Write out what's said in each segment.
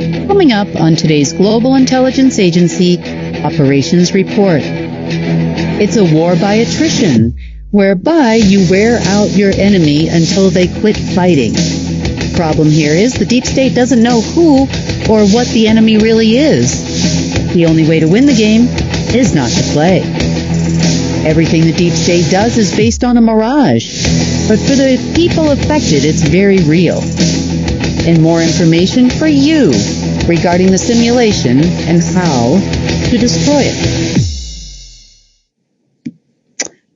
Coming up on today's Global Intelligence Agency Operations Report. It's a war by attrition, whereby you wear out your enemy until they quit fighting. Problem here is the deep state doesn't know who or what the enemy really is. The only way to win the game is not to play. Everything the deep state does is based on a mirage, but for the people affected, it's very real. And more information for you regarding the simulation and how to destroy it.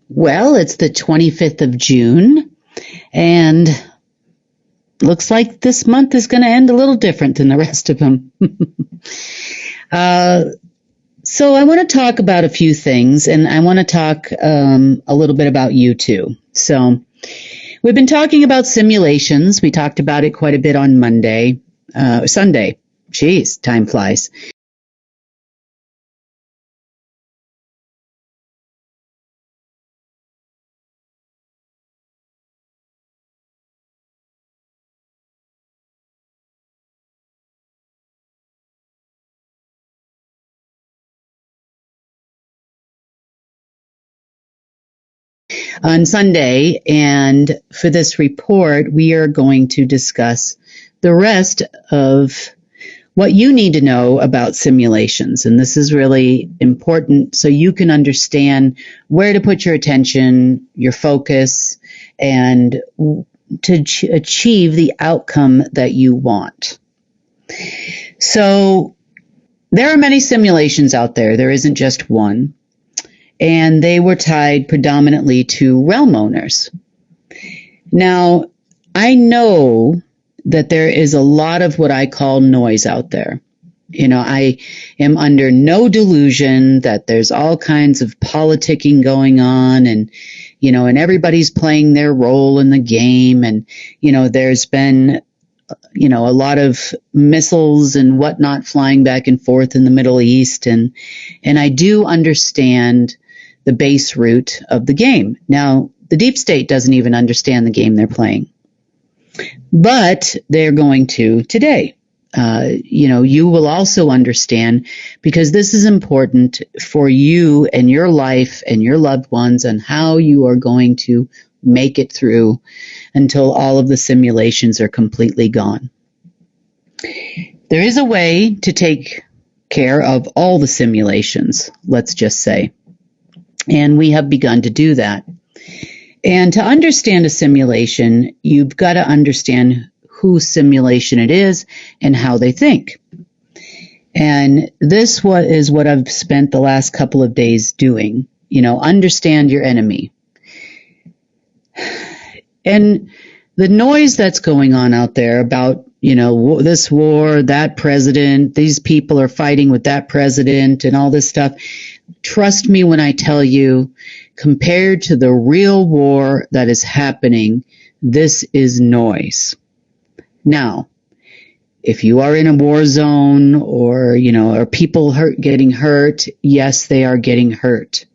Well, it's the 25th of June, and looks like this month is going to end a little different than the rest of them. So I want to talk about a few things, and I want to talk a little bit about you too. So we've been talking about simulations. We talked about it quite a bit on Sunday. Jeez, time flies. On Sunday, and for this report, we are going to discuss the rest of what you need to know about simulations. And this is really important so you can understand where to put your attention, your focus, and to achieve the outcome that you want. So there are many simulations out there. There isn't just one. And they were tied predominantly to realm owners. Now, I know that there is a lot of what I call noise out there. You know, I am under no delusion that there's all kinds of politicking going on and everybody's playing their role in the game. And, there's been, a lot of missiles and whatnot flying back and forth in the Middle East. And I do understand the base root of the game. Now, the deep state doesn't even understand the game they're playing, but they're going to today. You will also understand, because this is important for you and your life and your loved ones and how you are going to make it through until all of the simulations are completely gone. There is a way to take care of all the simulations, let's just say. And we have begun to do that. And to understand a simulation, you've got to understand whose simulation it is and how they think. And this is what I've spent the last couple of days doing. Understand your enemy. And the noise that's going on out there about, this war, that president, these people are fighting with that president and all this stuff. Trust me when I tell you, compared to the real war that is happening, this is noise. Now, if you are in a war zone or people getting hurt, yes, they are getting hurt.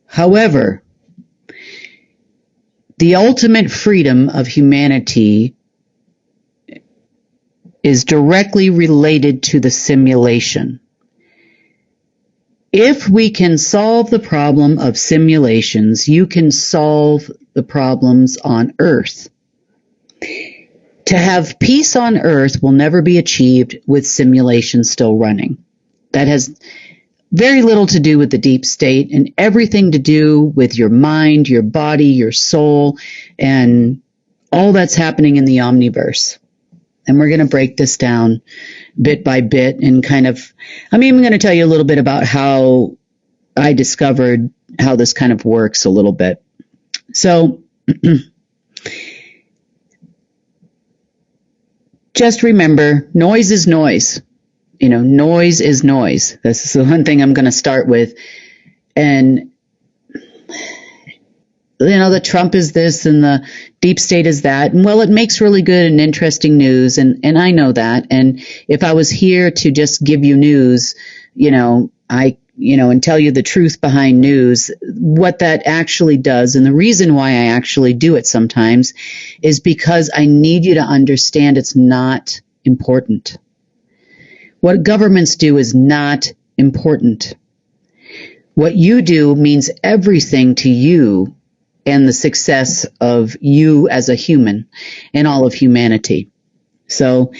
However, the ultimate freedom of humanity is directly related to the simulation. If we can solve the problem of simulations, you can solve the problems on Earth. To have peace on Earth will never be achieved with simulations still running. That has very little to do with the deep state and everything to do with your mind, your body, your soul, and all that's happening in the omniverse. And we're going to break this down bit by bit and I'm even going to tell you a little bit about how I discovered how this kind of works a little bit. So just remember, noise is noise. Noise is noise. This is the one thing I'm going to start with. And the Trump is this and the deep state is that. And well, it makes really good and interesting news. And I know that. And if I was here to just give you news, and tell you the truth behind news, what that actually does, and the reason why I actually do it sometimes is because I need you to understand it's not important. What governments do is not important. What you do means everything to you and the success of you as a human and all of humanity. So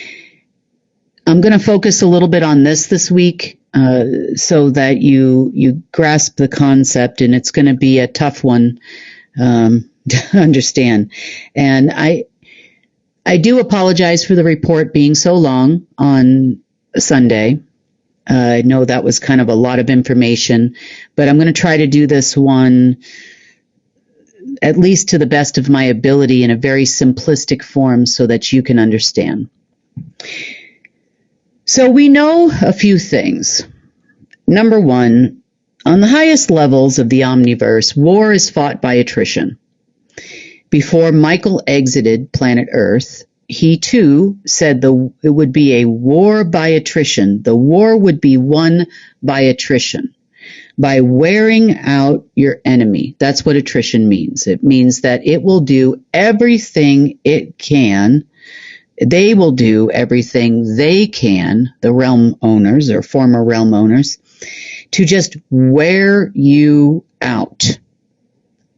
I'm going to focus a little bit on this week so that you grasp the concept, and it's going to be a tough one to understand. And I do apologize for the report being so long on Sunday. I know that was kind of a lot of information, but I'm going to try to do this one at least to the best of my ability in a very simplistic form so that you can understand. So we know a few things. Number one, on the highest levels of the omniverse, war is fought by attrition. Before Michael exited planet Earth, he too said it would be a war by attrition. The war would be won by attrition, by wearing out your enemy. That's what attrition means. It means that it will do everything it can. They will do everything they can, the realm owners or former realm owners, to just wear you out.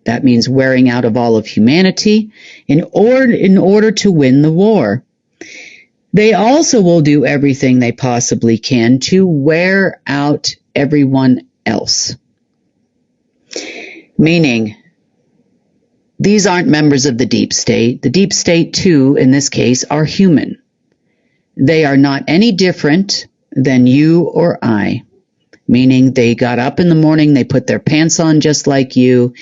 That means wearing out of all of humanity in order to win the war. They also will do everything they possibly can to wear out everyone else. Meaning, these aren't members of the deep state. The deep state, too, in this case, are human. They are not any different than you or I. Meaning, they got up in the morning, they put their pants on just like you.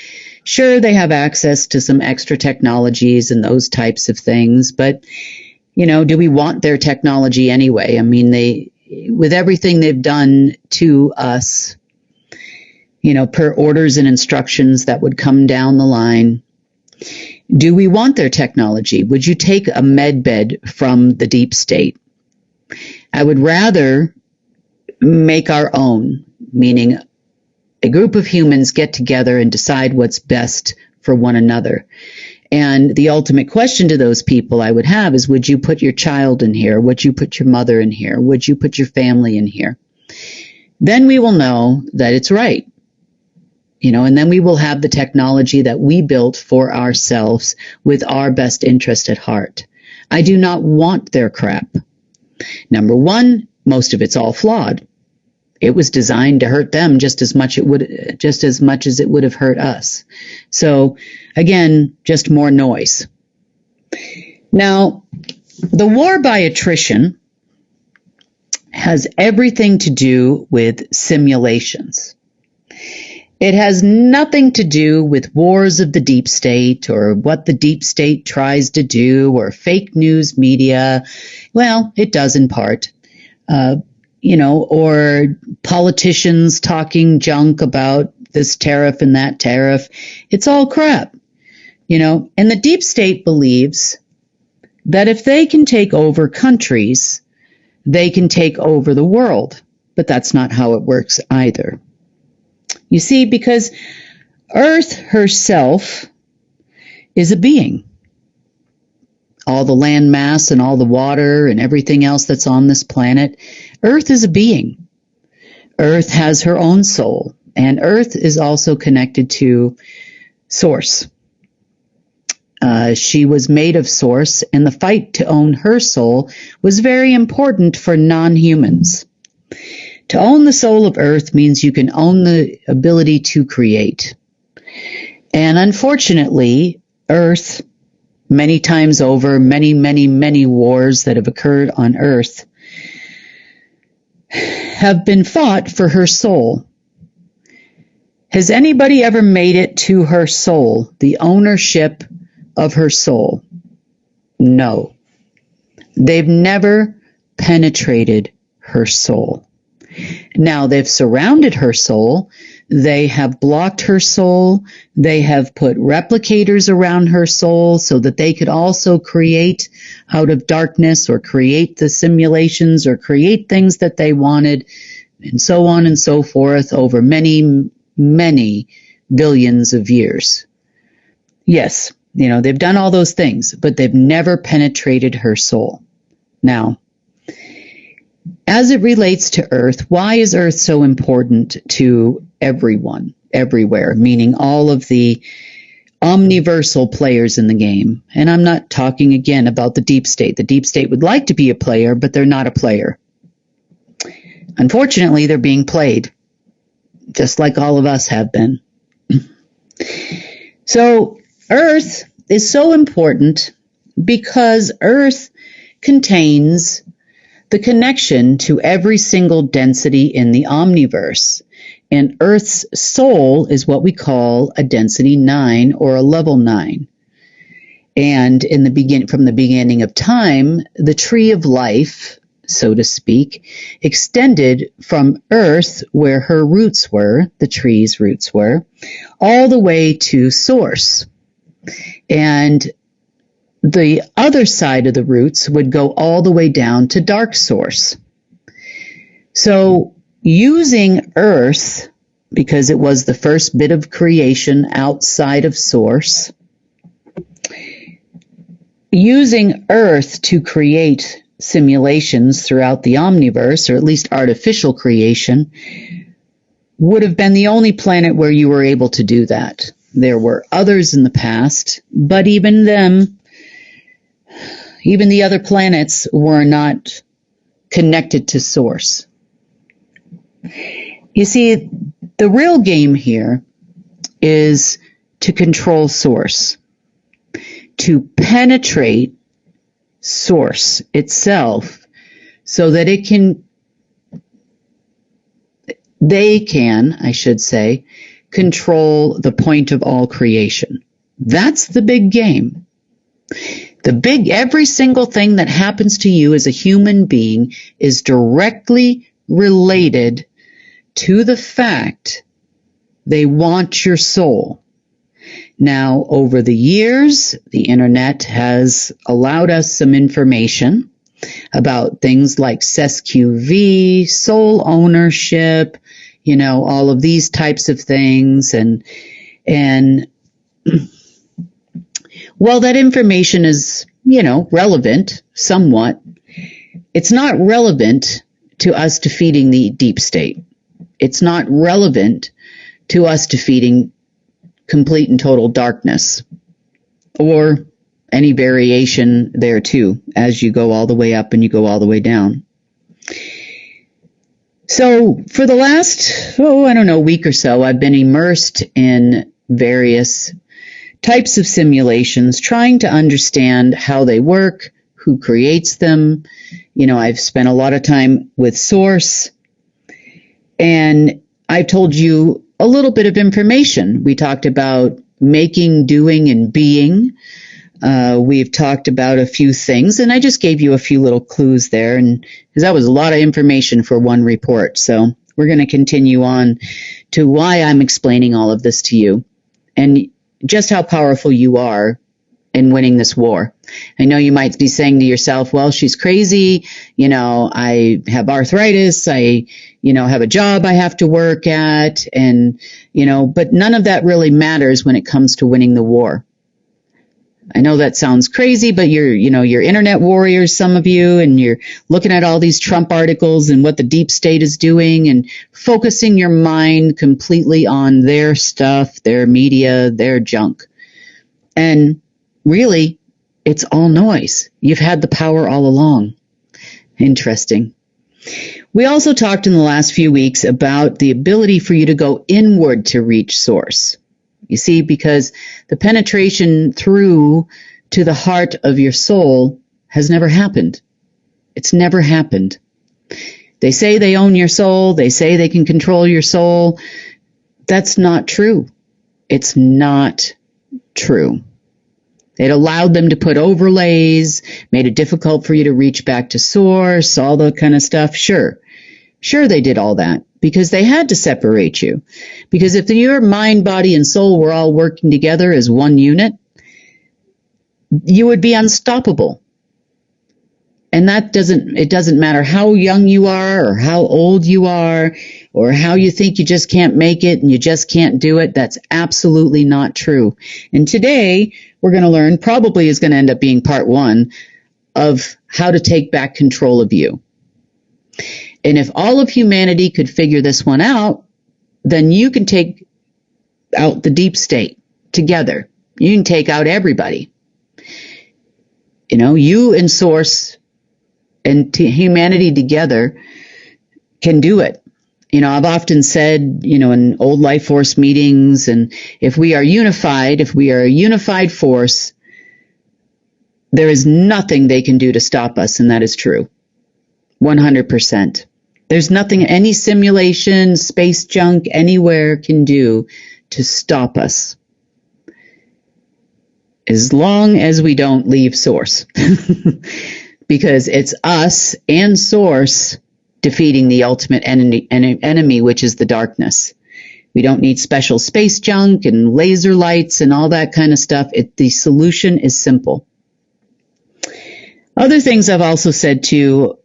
Sure, they have access to some extra technologies and those types of things, but, do we want their technology anyway? I mean, with everything they've done to us, per orders and instructions that would come down the line, do we want their technology? Would you take a med bed from the deep state? I would rather make our own, meaning a group of humans get together and decide what's best for one another. And the ultimate question to those people I would have is, would you put your child in here? Would you put your mother in here? Would you put your family in here? Then we will know that it's right. And then we will have the technology that we built for ourselves with our best interest at heart. I do not want their crap. Number one, most of it's all flawed. It was designed to hurt them just as much as it would have hurt us. So again, just more noise. Now, the war by attrition has everything to do with simulations. It has nothing to do with wars of the deep state or what the deep state tries to do or fake news media. Well, it does in part. Or politicians talking junk about this tariff and that tariff. It's all crap, And the deep state believes that if they can take over countries, they can take over the world. But that's not how it works either. You see, because Earth herself is a being. All the land mass and all the water and everything else that's on this planet, Earth is a being. Earth has her own soul, and Earth is also connected to Source. She was made of Source, and the fight to own her soul was very important for non-humans. To own the soul of Earth means you can own the ability to create. And unfortunately, Earth, many times over, many wars that have occurred on Earth, have been fought for her soul. Has anybody ever made it to her soul, the ownership of her soul? No. They've never penetrated her soul. Now, they've surrounded her soul. They have blocked her soul. They have put replicators around her soul so that they could also create out of darkness or create the simulations or create things that they wanted, and so on and so forth over many billions of years. Yes, they've done all those things, but they've never penetrated her soul. Now, as it relates to Earth, why is Earth so important to everyone, everywhere, meaning all of the omniversal players in the game? And I'm not talking again about the deep state. The deep state would like to be a player, but they're not a player. Unfortunately, they're being played, just like all of us have been. So Earth is so important because Earth contains the connection to every single density in the omniverse. And Earth's soul is what we call a density 9 or a level 9. And from the beginning of time, the tree of life, so to speak, extended from Earth, where her roots were, the tree's roots were, all the way to Source. And the other side of the roots would go all the way down to Dark Source. So using Earth, because it was the first bit of creation outside of Source, using Earth to create simulations throughout the omniverse, or at least artificial creation, would have been the only planet where you were able to do that. There were others in the past, but even the other planets were not connected to Source. You see, the real game here is to control Source, to penetrate Source itself so that they can, I should say, control the point of all creation. That's the big game. Every single thing that happens to you as a human being is directly related to the fact they want your soul. Now, over the years, the internet has allowed us some information about things like SESQV, soul ownership, all of these types of things. And while that information is, relevant somewhat, it's not relevant to us defeating the deep state. It's not relevant to us defeating complete and total darkness, or any variation there too, as you go all the way up and you go all the way down. So for the last, week or so, I've been immersed in various types of simulations, trying to understand how they work, who creates them. I've spent a lot of time with Source, and I've told you a little bit of information. We talked about making, doing, and being. We've talked about a few things, and I just gave you a few little clues there, and because that was a lot of information for one report. So we're going to continue on to why I'm explaining all of this to you, and just how powerful you are in winning this war. I know you might be saying to yourself, well, she's crazy. I have arthritis. I, have a job I have to work at. And, but none of that really matters when it comes to winning the war. I know that sounds crazy, but you're internet warriors, some of you, and you're looking at all these Trump articles and what the deep state is doing and focusing your mind completely on their stuff, their media, their junk. And really, it's all noise. You've had the power all along. Interesting. We also talked in the last few weeks about the ability for you to go inward to reach Source. You see, because the penetration through to the heart of your soul has never happened. It's never happened. They say they own your soul. They say they can control your soul. That's not true. It's not true. It allowed them to put overlays, made it difficult for you to reach back to Source, all that kind of stuff. Sure, they did all that because they had to separate you. Because if your mind, body, and soul were all working together as one unit, you would be unstoppable. And it doesn't matter how young you are or how old you are or how you think you just can't make it and you just can't do it. That's absolutely not true. And today we're going to learn, probably is going to end up being part 1 of how to take back control of you. And if all of humanity could figure this one out, then you can take out the deep state together. You can take out everybody. You and Source and humanity together can do it. I've often said, in old life force meetings, and if we are a unified force, there is nothing they can do to stop us, and that is true. 100%. There's nothing any simulation, space junk, anywhere can do to stop us. As long as we don't leave Source. Because it's us and Source defeating the ultimate enemy, which is the darkness. We don't need special space junk and laser lights and all that kind of stuff. The solution is simple. Other things I've also said too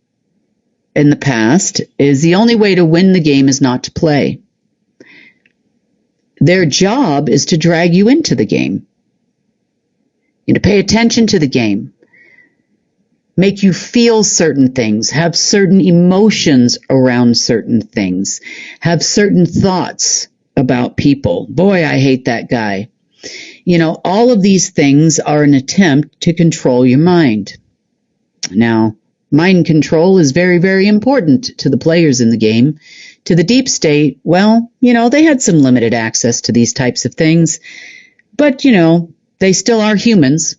in the past is the only way to win the game is not to play. Their job is to drag you into the game. To pay attention to the game. Make you feel certain things, have certain emotions around certain things, have certain thoughts about people. Boy, I hate that guy. All of these things are an attempt to control your mind. Now, mind control is very, very important to the players in the game. To the deep state, well, they had some limited access to these types of things, but, they still are humans.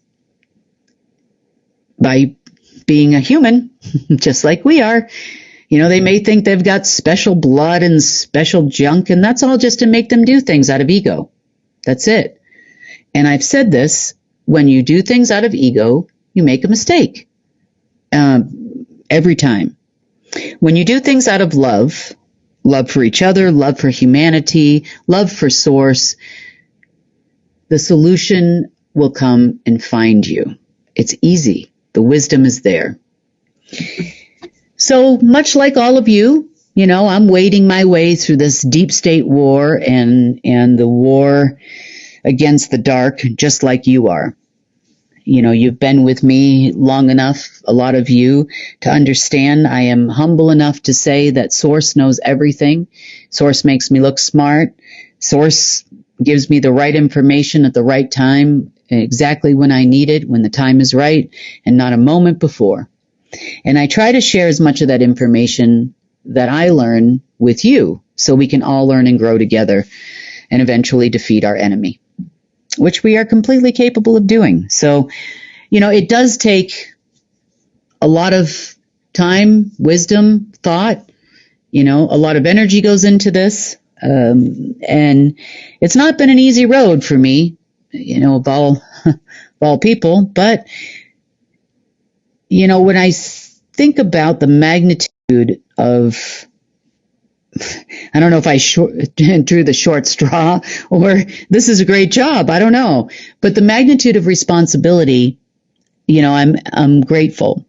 By being a human, just like we are, they may think they've got special blood and special junk, and that's all just to make them do things out of ego. That's it. And I've said this, when you do things out of ego, you make a mistake. Every time. When you do things out of love for each other, love for humanity, love for Source, the solution will come and find you. It's easy. The wisdom is there. So much like all of you, I'm wading my way through this deep state war and the war against the dark, just like you are. You've been with me long enough, a lot of you, to understand I am humble enough to say that Source knows everything. Source makes me look smart. Source gives me the right information at the right time, exactly when I need it, when the time is right, and not a moment before. And I try to share as much of that information that I learn with you so we can all learn and grow together and eventually defeat our enemy, which we are completely capable of doing. So, it does take a lot of time, wisdom, thought, a lot of energy goes into this. And it's not been an easy road for me, of all people. But, when I think about the magnitude of, I don't know if I drew the short straw or this is a great job. I don't know. But the magnitude of responsibility, I'm grateful.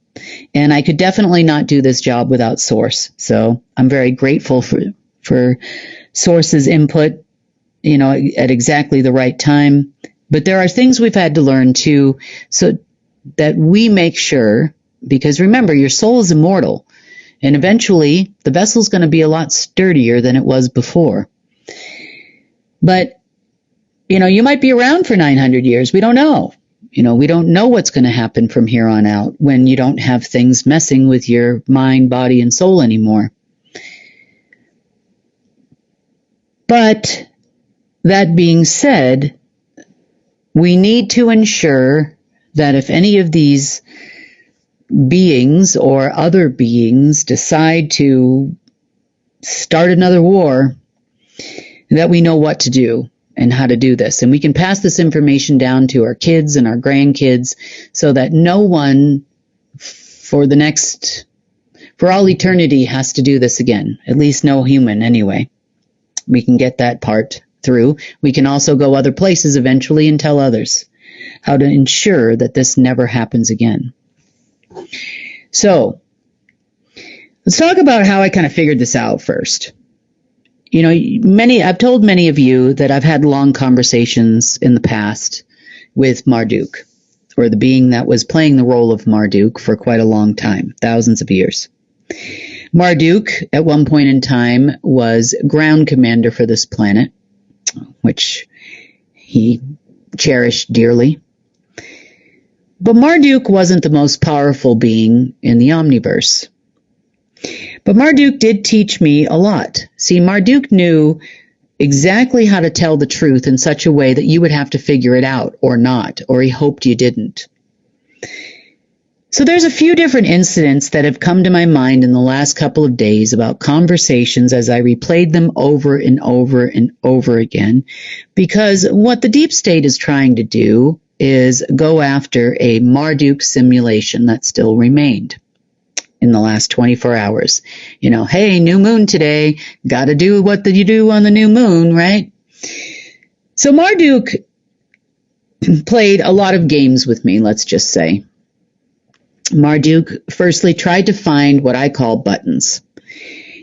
And I could definitely not do this job without Source. So I'm very grateful for Source's input, at exactly the right time. But there are things we've had to learn too, so that we make sure, because remember, your soul is immortal. And eventually, the vessel's going to be a lot sturdier than it was before. But, you might be around for 900 years. We don't know. We don't know what's going to happen from here on out when you don't have things messing with your mind, body, and soul anymore. But that being said, we need to ensure that if any of these beings or other beings decide to start another war, that we know what to do and how to do this. And we can pass this information down to our kids and our grandkids so that no one for all eternity has to do this again. At least no human anyway. We can get that part through. We can also go other places eventually and tell others how to ensure that this never happens again. So, let's talk about how I kind of figured this out first. I've told many of you that I've had long conversations in the past with Marduk, or the being that was playing the role of Marduk for quite a long time, thousands of years. Marduk, at one point in time, was ground commander for this planet, which he cherished dearly. But Marduk wasn't the most powerful being in the omniverse. But Marduk did teach me a lot. See, Marduk knew exactly how to tell the truth in such a way that you would have to figure it out or not, or he hoped you didn't. So there's a few different incidents that have come to my mind in the last couple of days about conversations as I replayed them over and over and over again, because what the deep state is trying to do is go after a Marduk simulation that still remained in the last 24 hours. Hey, new moon today, got to do what you do on the new moon, right? So Marduk played a lot of games with me, let's just say. Marduk firstly tried to find what I call buttons.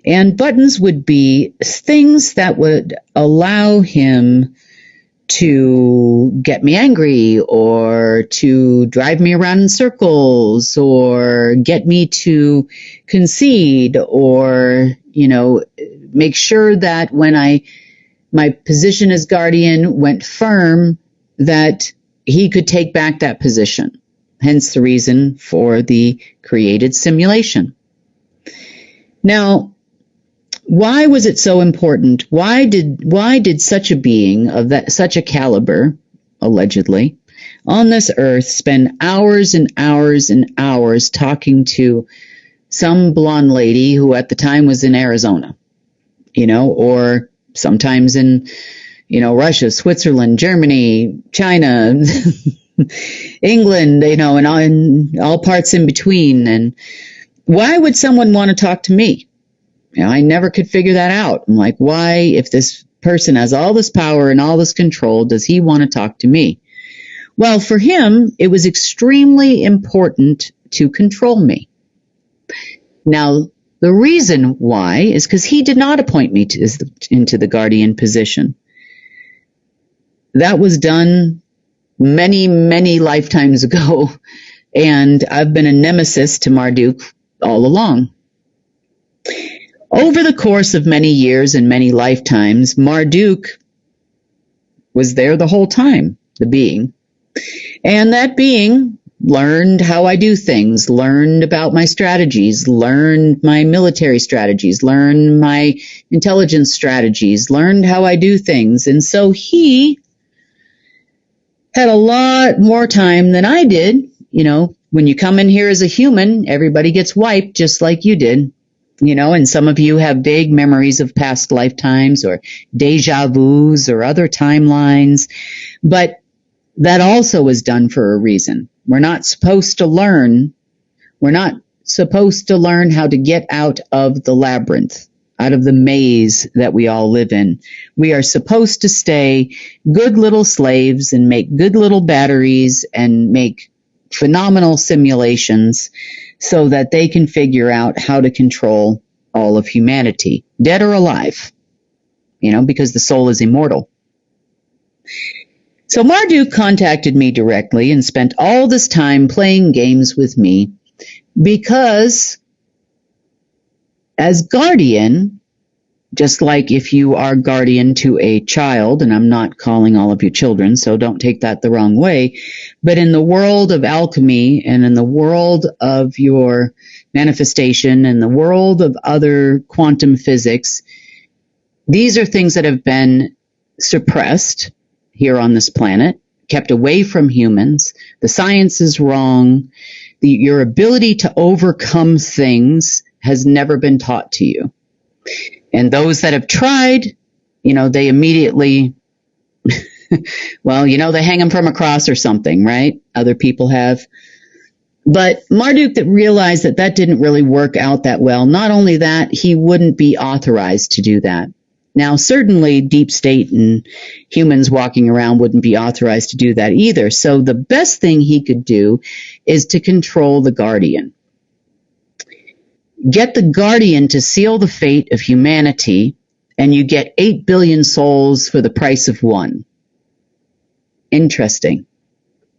And buttons would be things that would allow him to get me angry or to drive me around in circles or get me to concede or, make sure that when my position as guardian went firm, that he could take back that position. Hence the reason for the created simulation. Now, why was it so important? Why did such a being of such a caliber, allegedly, on this earth spend hours and hours and hours talking to some blonde lady who at the time was in Arizona, or sometimes in, Russia, Switzerland, Germany, China, England, and all parts in between. And why would someone want to talk to me? I never could figure that out. I'm like, why, if this person has all this power and all this control, does he want to talk to me? Well, for him, it was extremely important to control me. Now, the reason why is because he did not appoint me into the guardian position. That was done many, many lifetimes ago, and I've been a nemesis to Marduk all along. Over the course of many years and many lifetimes, Marduk was there the whole time, the being. And that being learned how I do things, learned about my strategies, learned my military strategies, learned my intelligence strategies, learned how I do things. And so he had a lot more time than I did. When you come in here as a human, everybody gets wiped just like you did. And some of you have vague memories of past lifetimes or deja vus or other timelines. But that also is done for a reason. We're not supposed to learn how to get out of the labyrinth, out of the maze that we all live in. We are supposed to stay good little slaves and make good little batteries and make phenomenal simulations so that they can figure out how to control all of humanity, dead or alive, because the soul is immortal. So Marduk contacted me directly and spent all this time playing games with me because as guardian, just like if you are guardian to a child, and I'm not calling all of you children, so don't take that the wrong way, but in the world of alchemy and in the world of your manifestation and the world of other quantum physics, these are things that have been suppressed here on this planet, kept away from humans. The science is wrong. Your ability to overcome things has never been taught to you. And those that have tried, they immediately, they hang them from a cross or something, right? Other people have. But Marduk that realized that didn't really work out that well. Not only that, he wouldn't be authorized to do that. Now, certainly deep state and humans walking around wouldn't be authorized to do that either. So the best thing he could do is to control the guardian. Get the guardian to seal the fate of humanity, and you get 8 billion souls for the price of one. Interesting.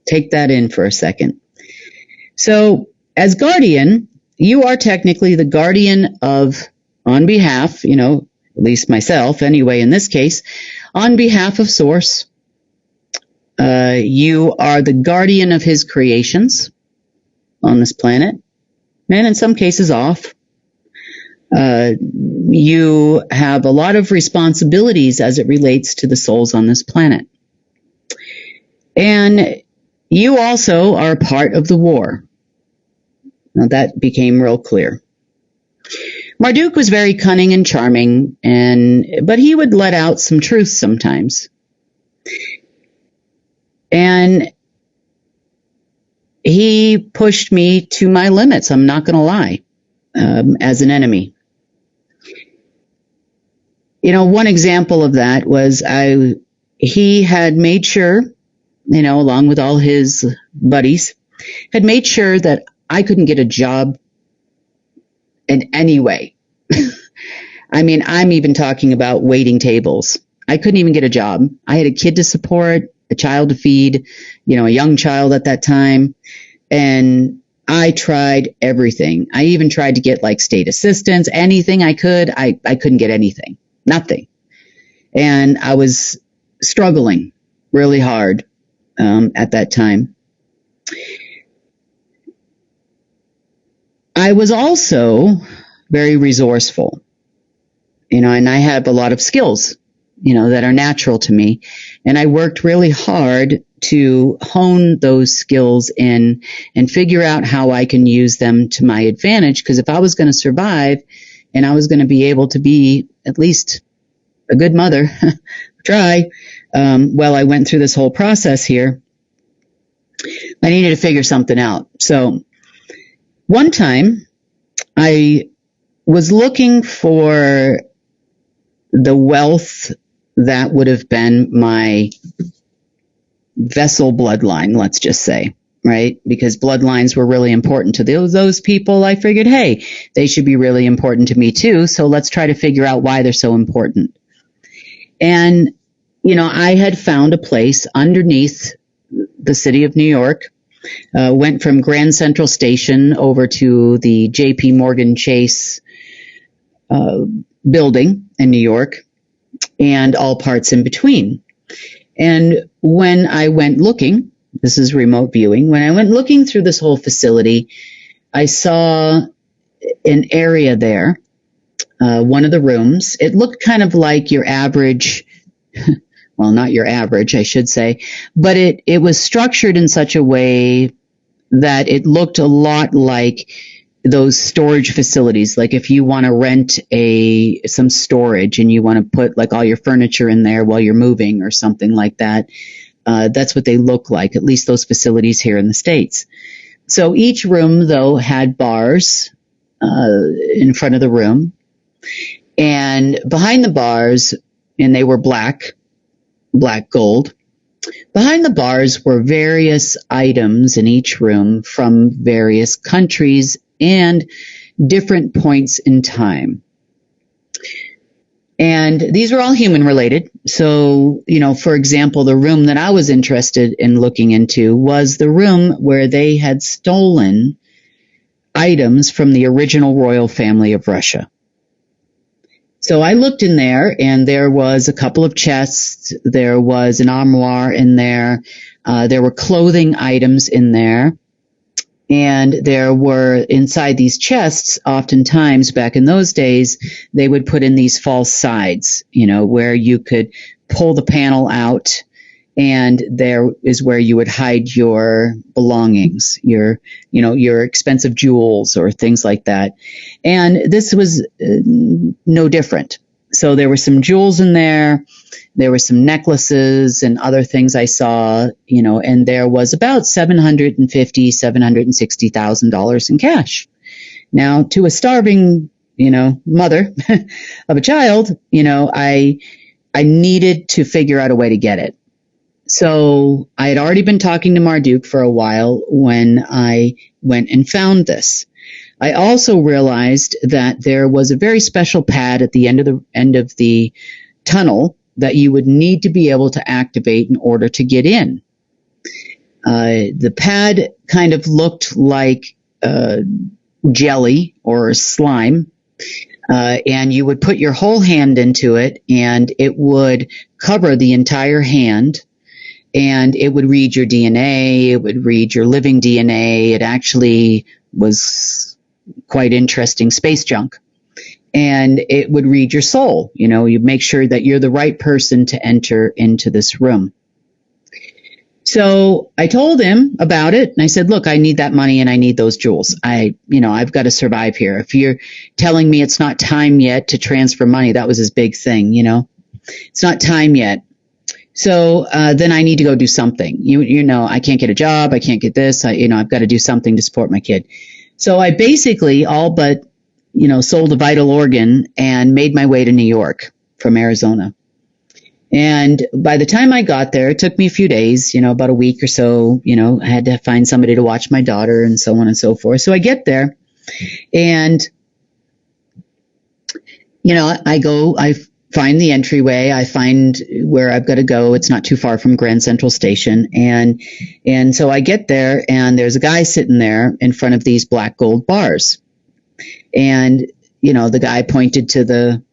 Take that in for a second. So, as guardian, you are technically the guardian of, on behalf, at least myself anyway, in this case, on behalf of Source. You are the guardian of his creations on this planet, and in some cases off. You have a lot of responsibilities as it relates to the souls on this planet. And you also are part of the war. Now that became real clear. Marduk was very cunning and charming, but he would let out some truth sometimes. And he pushed me to my limits, I'm not going to lie, as an enemy. One example of that was he had made sure, along with all his buddies, had made sure that I couldn't get a job in any way. I mean, I'm even talking about waiting tables. I couldn't even get a job. I had a kid to support, a child to feed, a young child at that time. And I tried everything. I even tried to get like state assistance, anything I could. I couldn't get anything, nothing. And I was struggling really hard at that time. I was also very resourceful, and I have a lot of skills, that are natural to me. And I worked really hard to hone those skills in and figure out how I can use them to my advantage. Because if I was going to survive and I was going to be able to be at least a good mother, try, while I went through this whole process here, I needed to figure something out. So one time I was looking for the wealth that would have been my vessel bloodline, let's just say, right? Because bloodlines were really important to those people. I figured, hey, they should be really important to me too. So let's try to figure out why they're so important. And, I had found a place underneath the city of New York, went from Grand Central Station over to the JP Morgan Chase building in New York, and all parts in between. And when I went looking, this is remote viewing, when I went looking through this whole facility, I saw an area there, one of the rooms. It looked kind of like your average, well, not your average, I should say, but it was structured in such a way that it looked a lot like those storage facilities. Like if you want to rent some storage and you want to put like all your furniture in there while you're moving or something like that, that's what they look like, at least those facilities here in the States. So each room, though, had bars in front of the room, and behind the bars, and they were black gold. Behind the bars were various items in each room from various countries and different points in time. And these were all human related. So, for example, the room that I was interested in looking into was the room where they had stolen items from the original royal family of Russia. So I looked in there, and there was a couple of chests. There was an armoire in there. There were clothing items in there. And there were, inside these chests, oftentimes back in those days, they would put in these false sides, where you could pull the panel out, and there is where you would hide your belongings, your expensive jewels or things like that. And this was no different. So there were some jewels in there. There were some necklaces and other things I saw, and there was about $750,000, $760,000 in cash. Now, to a starving, mother of a child, I needed to figure out a way to get it. So I had already been talking to Marduk for a while when I went and found this. I also realized that there was a very special pad at the end of the tunnel that you would need to be able to activate in order to get in. The pad kind of looked like jelly or slime, and you would put your whole hand into it, and it would cover the entire hand, and it would read your DNA, it would read your living DNA. It actually was quite interesting space junk. And it would read your soul. You know, you make sure that you're the right person to enter into this room. So I told him about it, and I said, look, I need that money and I need those jewels. I've got to survive here. If you're telling me it's not time yet to transfer money, that was his big thing, it's not time yet. So then I need to go do something. I can't get a job. I can't get this. I've got to do something to support my kid. So I basically all but, sold a vital organ and made my way to New York from Arizona. And by the time I got there, it took me a few days, about a week or so. I had to find somebody to watch my daughter and so on and so forth. So I get there and, I find the entryway. I find where I've got to go. It's not too far from Grand Central Station. And so I get there and there's a guy sitting there in front of these black gold bars. And, the guy pointed to the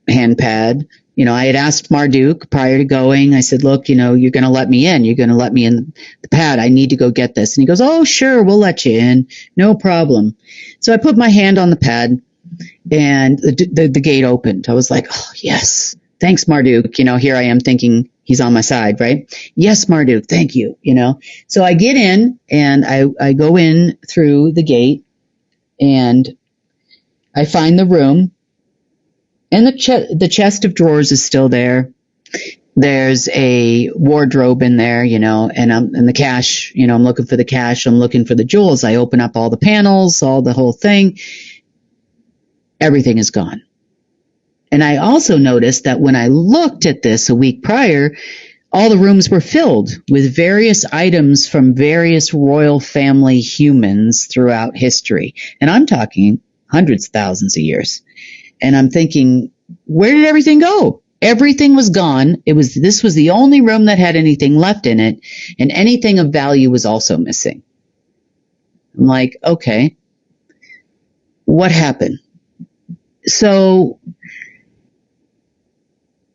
hand pad. I had asked Marduk prior to going. I said, look, you're going to let me in. You're going to let me in the pad. I need to go get this. And he goes, oh, sure, we'll let you in. No problem. So I put my hand on the pad and the gate opened. I was like, oh, yes. Thanks, Marduk. Here I am thinking he's on my side, right? Yes, Marduk. Thank you. So I get in and I go in through the gate and I find the room. And the chest of drawers is still there. There's a wardrobe in there, and the cash, I'm looking for the cash. I'm looking for the jewels. I open up all the panels, the whole thing. Everything is gone. And I also noticed that when I looked at this a week prior, all the rooms were filled with various items from various royal family humans throughout history. And I'm talking hundreds of thousands of years. And I'm thinking, where did everything go? Everything was gone. This was the only room that had anything left in it, and anything of value was also missing. I'm like, okay, what happened? So,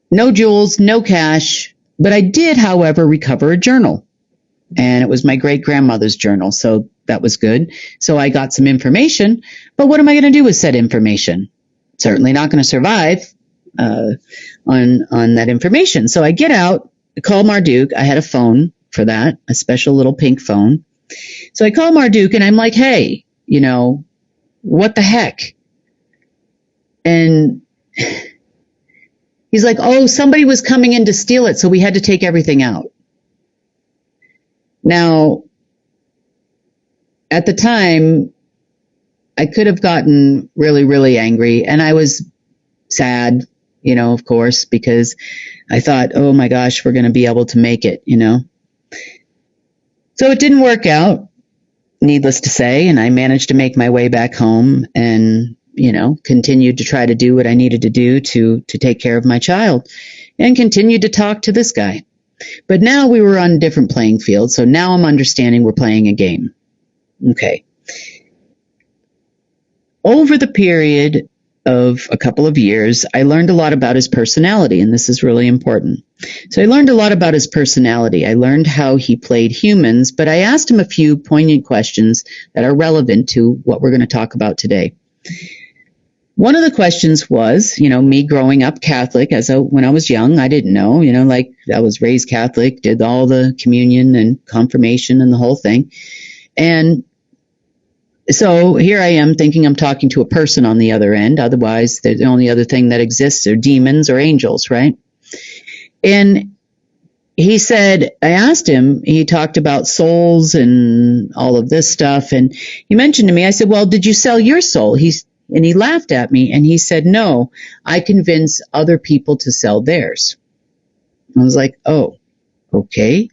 no jewels, no cash, but I did, however, recover a journal. And it was my great-grandmother's journal, so that was good. So I got some information, but what am I going to do with said information? Certainly not going to survive on that information. So I get out, I call Marduk. I had a phone for that, a special little pink phone. So I call Marduk and I'm like, hey, what the heck? And he's like, oh, somebody was coming in to steal it, so we had to take everything out. Now, at the time, I could have gotten really, really angry, and I was sad, of course, because I thought, oh my gosh, we're going to be able to make it, So it didn't work out, needless to say, and I managed to make my way back home and, continued to try to do what I needed to do to take care of my child and continued to talk to this guy. But now we were on a different playing field, so now I'm understanding we're playing a game. Okay. Over the period of a couple of years, I learned a lot about his personality, and this is really important. So I learned a lot about his personality. I learned how he played humans, but I asked him a few poignant questions that are relevant to what we're going to talk about today. One of the questions was, me growing up Catholic when I was young, I didn't know, I was raised Catholic, did all the communion and confirmation and the whole thing. And so here I am thinking I'm talking to a person on the other end. Otherwise, the only other thing that exists are demons or angels, right? And he said, I asked him, he talked about souls and all of this stuff. And he mentioned to me, I said, well, did you sell your soul? And he laughed at me and he said, no, I convince other people to sell theirs. I was like, oh, okay.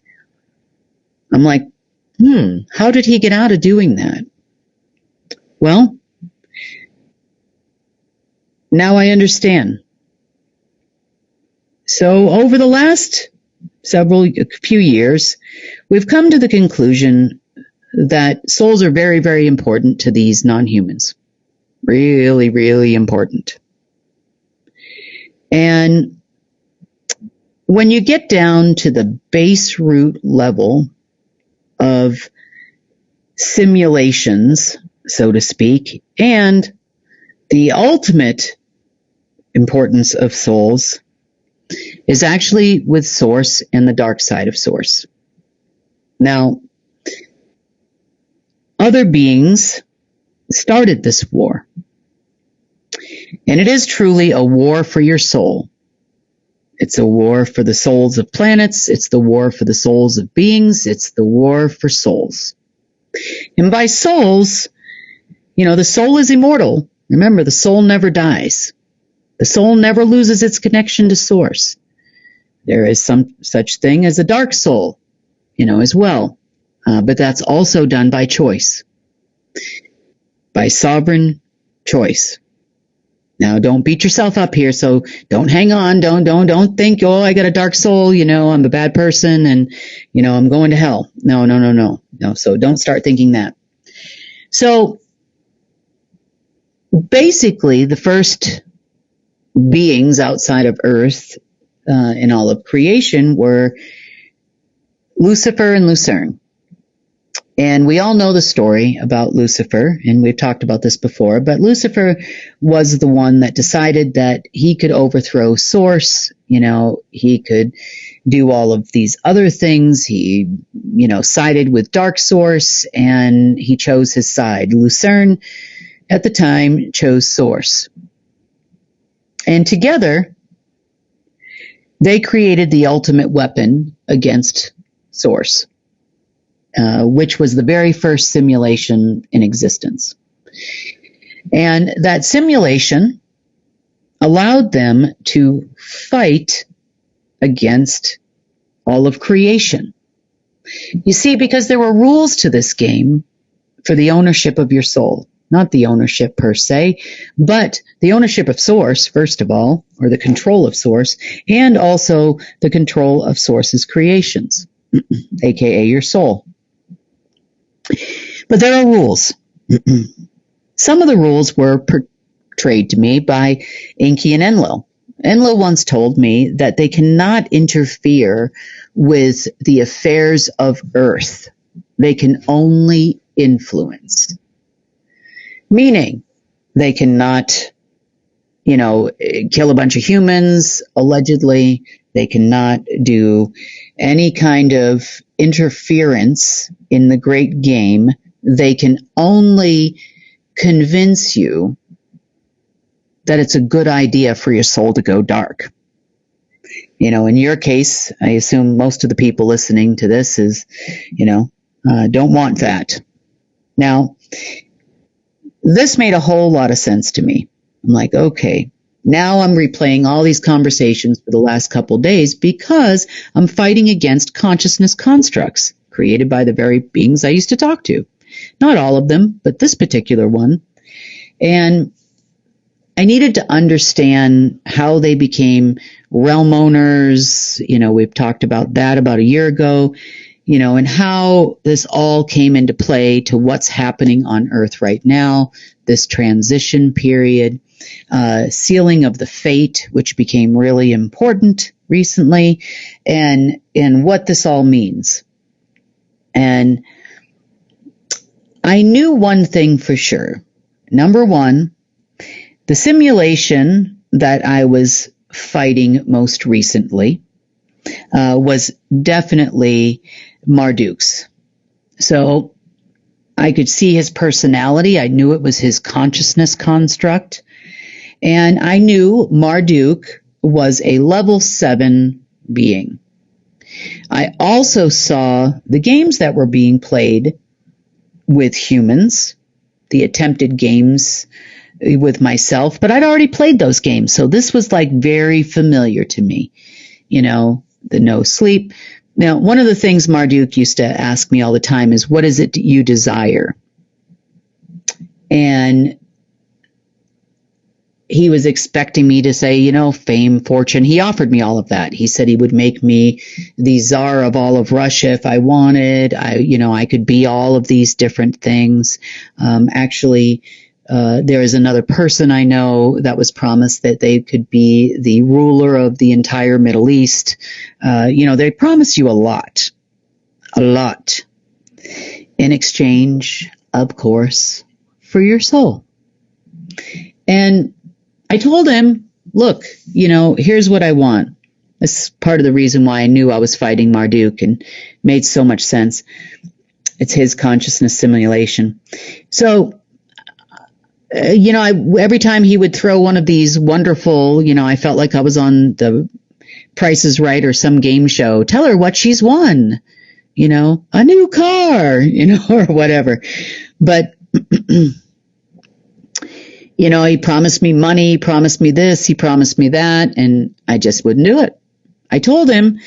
I'm like, how did he get out of doing that? Well, now I understand. So over the last few years, we've come to the conclusion that souls are very, very important to these non-humans. Really, really important. And when you get down to the base root level of simulations, so to speak, and the ultimate importance of souls is actually with Source and the dark side of Source. Now, other beings started this war. And it is truly a war for your soul. It's a war for the souls of planets. It's the war for the souls of beings. It's the war for souls. And by souls, the soul is immortal. Remember, the soul never dies. The soul never loses its connection to Source. There is some such thing as a dark soul, as well. But that's also done by choice. By sovereign choice. Now, don't beat yourself up here, so don't hang on, don't think, I got a dark soul, I'm a bad person, and, I'm going to hell. No, so don't start thinking that. So, basically, the first beings outside of Earth in all of creation were Lucifer and Lucerne. And we all know the story about Lucifer, and we've talked about this before, but Lucifer was the one that decided that he could overthrow Source, he could do all of these other things. He, sided with Dark Source, and he chose his side. Lucerne, at the time, chose Source. And together, they created the ultimate weapon against Source. Which was the very first simulation in existence. And that simulation allowed them to fight against all of creation. You see, because there were rules to this game for the ownership of your soul. Not the ownership per se, but the ownership of Source, first of all, or the control of Source, and also the control of Source's creations, aka your soul. But there are rules. Some of the rules were portrayed to me by Enki and Enlil. Enlil once told me that they cannot interfere with the affairs of Earth. They can only influence. Meaning, they cannot, kill a bunch of humans, allegedly. They cannot do any kind of interference in the great game. They can only convince you that it's a good idea for your soul to go dark. In your case, I assume most of the people listening to this is, don't want that. Now, this made a whole lot of sense to me. I'm like, okay, now I'm replaying all these conversations for the last couple of days because I'm fighting against consciousness constructs created by the very beings I used to talk to. Not all of them, but this particular one. And I needed to understand how they became realm owners. We've talked about that about a year ago, and how this all came into play to what's happening on Earth right now, this transition period, sealing of the fate, which became really important recently, and what this all means. And I knew one thing for sure. Number one, the simulation that I was fighting most recently was definitely Marduk's. So I could see his personality. I knew it was his consciousness construct. And I knew Marduk was a level 7 being. I also saw the games that were being played with humans, the attempted games with myself, but I'd already played those games. So this was like very familiar to me, the no sleep. Now, one of the things Marduk used to ask me all the time is, what is it you desire? And, he was expecting me to say, fame, fortune. He offered me all of that. He said he would make me the czar of all of Russia if I wanted. I could be all of these different things. Actually, there is another person I know that was promised that they could be the ruler of the entire Middle East. They promise you a lot in exchange, of course, for your soul. And I told him, look, here's what I want. This is part of the reason why I knew I was fighting Marduk and made so much sense. It's his consciousness simulation. So, every time he would throw one of these wonderful, I felt like I was on the Price is Right or some game show. Tell her what she's won, a new car, or whatever. But he promised me money, he promised me this, he promised me that, and I just wouldn't do it. I told him,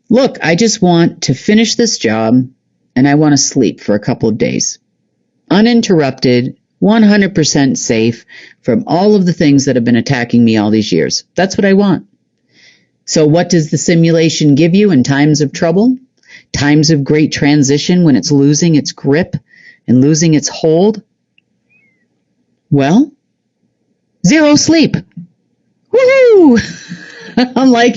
look, I just want to finish this job and I want to sleep for a couple of days. Uninterrupted, 100% safe from all of the things that have been attacking me all these years. That's what I want. So what does the simulation give you in times of trouble? Times of great transition when it's losing its grip and losing its hold? Well, 0 sleep. Woohoo! I'm like,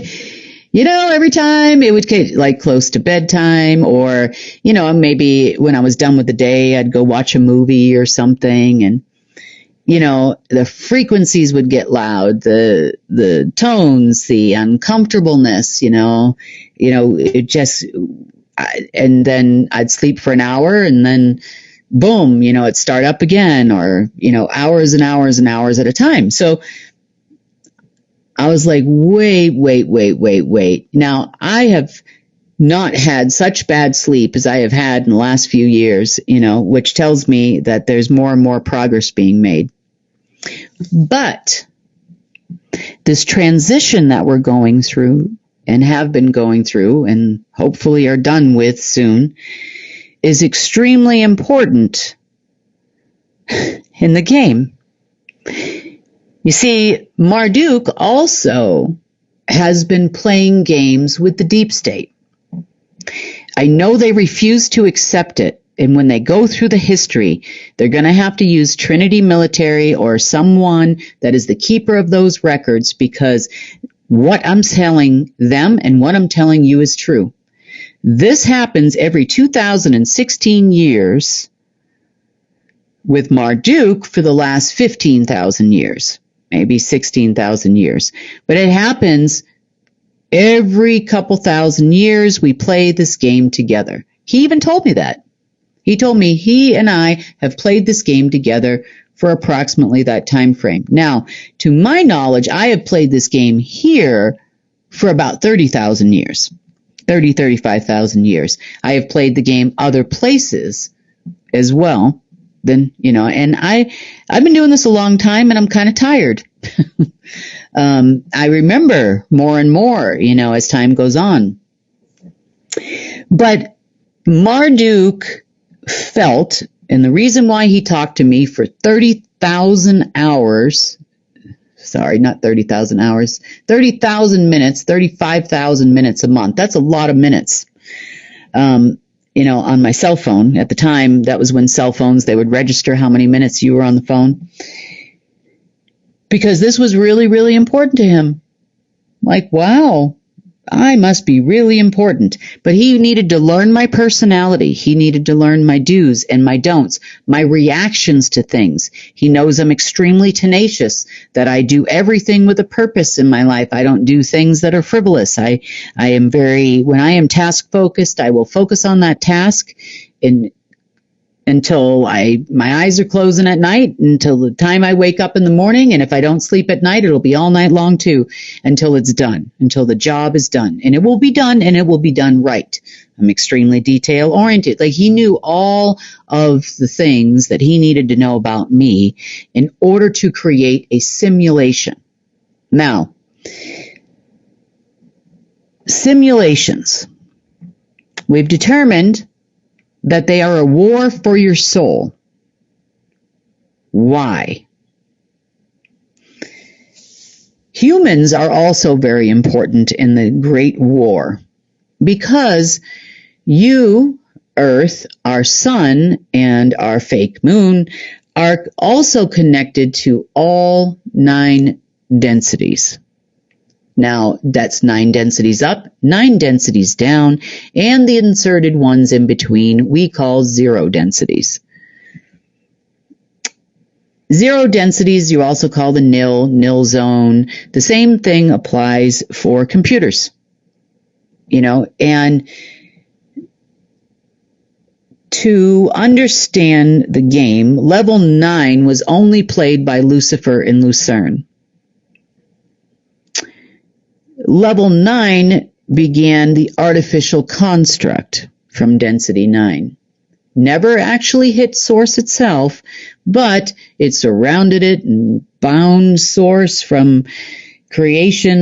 every time it would get like close to bedtime or, maybe when I was done with the day, I'd go watch a movie or something. And, the frequencies would get loud, the tones, the uncomfortableness, it just, and then I'd sleep for an hour and then boom, it'd start up again or, hours and hours and hours at a time. So I was like, wait. Now I have not had such bad sleep as I have had in the last few years, which tells me that there's more and more progress being made. But this transition that we're going through and have been going through and hopefully are done with soon is extremely important in the game. You see, Marduk also has been playing games with the deep state. I know they refuse to accept it. And when they go through the history, they're going to have to use Trinity Military or someone that is the keeper of those records, because what I'm telling them and what I'm telling you is true. This happens every 2016 years with Marduk for the last 15,000 years, maybe 16,000 years. But it happens every couple thousand years. We play this game together. He even told me that. He told me he and I have played this game together for approximately that time frame. Now, to my knowledge, I have played this game here for about 30,000 years, 35,000 years. I have played the game other places as well. Then, and I've been doing this a long time and I'm kind of tired. I remember more and more, as time goes on. But Marduk felt, and the reason why he talked to me for 30,000 hours, sorry, not 30,000 hours, 30,000 minutes, 35,000 minutes a month. That's a lot of minutes. On my cell phone at the time, that was when cell phones, they would register how many minutes you were on the phone. Because this was really, really important to him. Like, wow, I must be really important. But he needed to learn my personality. He needed to learn my do's and my don'ts, my reactions to things. He knows I'm extremely tenacious, that I do everything with a purpose in my life. I don't do things that are frivolous. I am when I am task focused, I will focus on that task until my eyes are closing at night, until the time I wake up in the morning. And if I don't sleep at night, it'll be all night long too, until it's done, until the job is done. And it will be done, and it will be done right. I'm extremely detail oriented. Like, he knew all of the things that he needed to know about me in order to create a simulation. Now, simulations. We've determined that they are a war for your soul. Why? Humans are also very important in the Great War because you, Earth, our sun, and our fake moon are also connected to all 9 densities. Now, that's 9 densities up, 9 densities down, and the inserted ones in between we call 0 densities. 0 densities you also call the nil zone. The same thing applies for computers. And to understand the game, level 9 was only played by Lucifer in Lucerne. Level 9 began the artificial construct from density 9. Never actually hit source itself, but it surrounded it and bound source from creation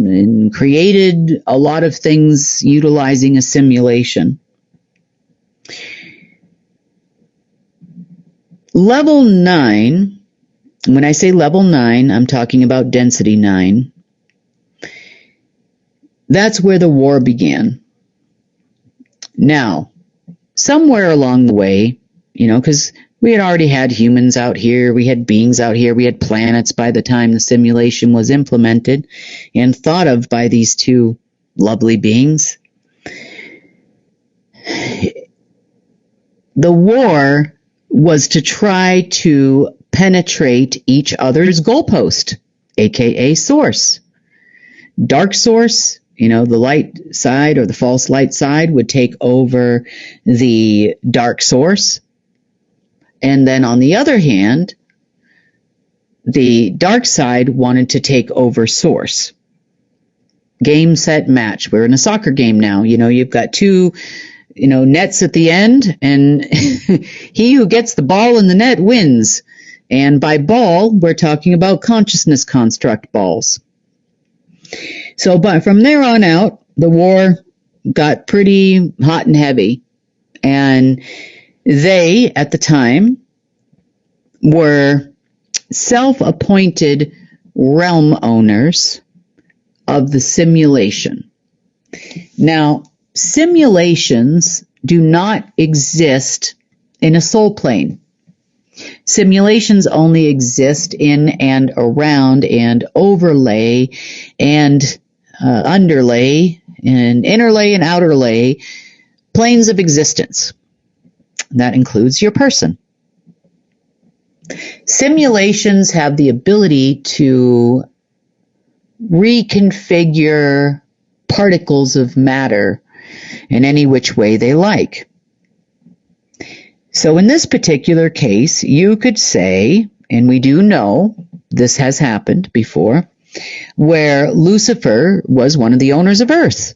and created a lot of things utilizing a simulation. Level 9, when I say level 9, I'm talking about density 9. That's where the war began. Now, somewhere along the way, because we had already had humans out here, we had beings out here, we had planets by the time the simulation was implemented and thought of by these 2 lovely beings. The war was to try to penetrate each other's goalpost, aka source. Dark source, the light side or the false light side would take over the dark source. And then on the other hand, the dark side wanted to take over source. Game, set, match. We're in a soccer game now. You've got 2, nets at the end, and he who gets the ball in the net wins. And by ball, we're talking about consciousness construct balls. So, but from there on out, the war got pretty hot and heavy. And they, at the time, were self-appointed realm owners of the simulation. Now, simulations do not exist in a soul plane. Simulations only exist in and around and overlay and underlay and innerlay and outerlay planes of existence. That includes your person. Simulations have the ability to reconfigure particles of matter in any which way they like. So in this particular case, you could say, and we do know this has happened before, where Lucifer was one of the owners of Earth.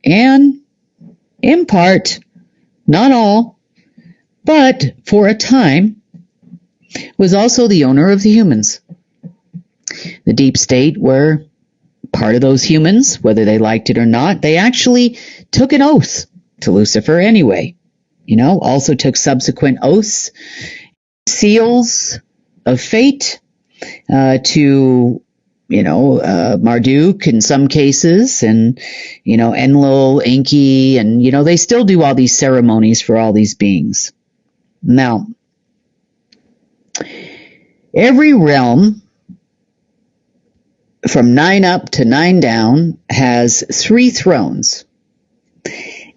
And in part, not all, but for a time, was also the owner of the humans. The deep state were part of those humans, whether they liked it or not. They actually took an oath to Lucifer anyway. Also took subsequent oaths, seals of fate to, Marduk in some cases, and, Enlil, Enki, and, they still do all these ceremonies for all these beings. Now, every realm from 9 up to 9 down has 3 thrones.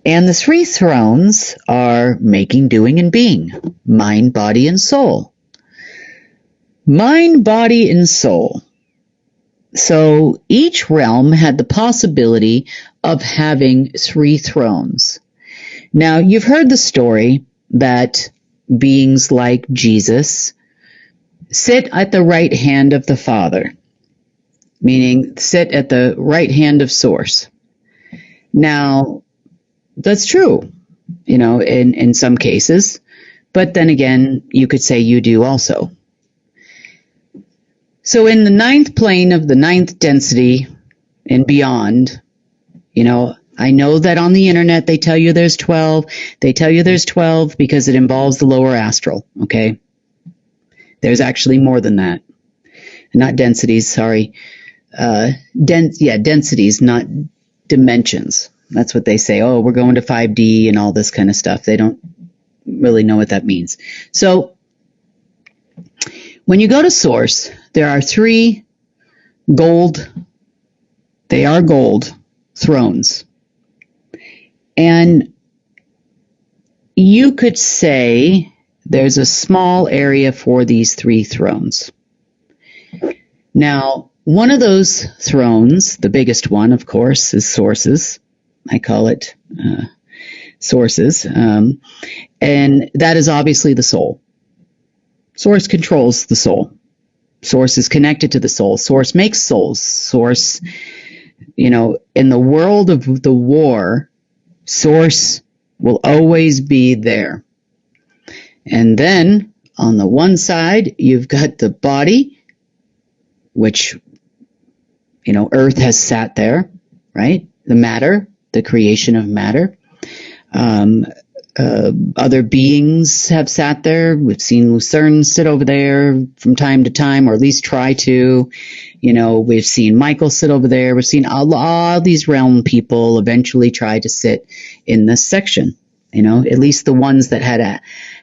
And the 3 thrones are making, doing, and being. Mind, body, and soul. Mind, body, and soul. So each realm had the possibility of having 3 thrones. Now, you've heard the story that beings like Jesus sit at the right hand of the Father, meaning sit at the right hand of Source. Now, that's true, in some cases. But then again, you could say you do also. So in the 9th plane of the 9th density and beyond, I know that on the internet they tell you there's 12. They tell you there's 12 because it involves the lower astral, okay? There's actually more than that. Not densities, sorry. densities, not dimensions. That's what they say. Oh, we're going to 5D and all this kind of stuff. They don't really know what that means. So when you go to source, there are 3 gold, they are gold thrones. And you could say there's a small area for these 3 thrones. Now, one of those thrones, the biggest one, of course, is sources. I call it sources. And that is obviously the soul. Source controls the soul. Source is connected to the soul. Source makes souls. Source, in the world of the war, source will always be there. And then on the one side, you've got the body, which, Earth has sat there, right? The matter, the creation of matter. Other beings have sat there. We've seen Lucerne sit over there from time to time, or at least try to. We've seen Michael sit over there. We've seen all these realm people eventually try to sit in this section. At least the ones that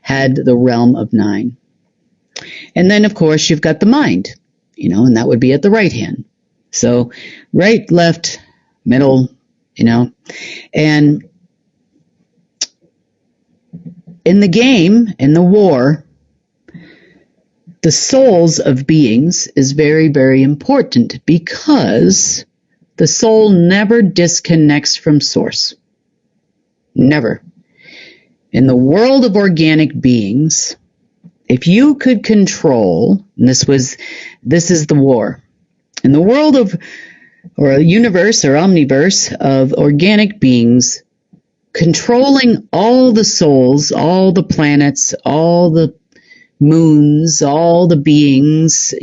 had the realm of 9. And then, of course, you've got the mind, and that would be at the right hand. So right, left, middle, and in the game, in the war, the souls of beings is very, very important because the soul never disconnects from source. Never. In the world of organic beings, if you could control, and this is the war, in the world of, or a universe or omniverse of organic beings, controlling all the souls, all the planets, all the moons, all the beings,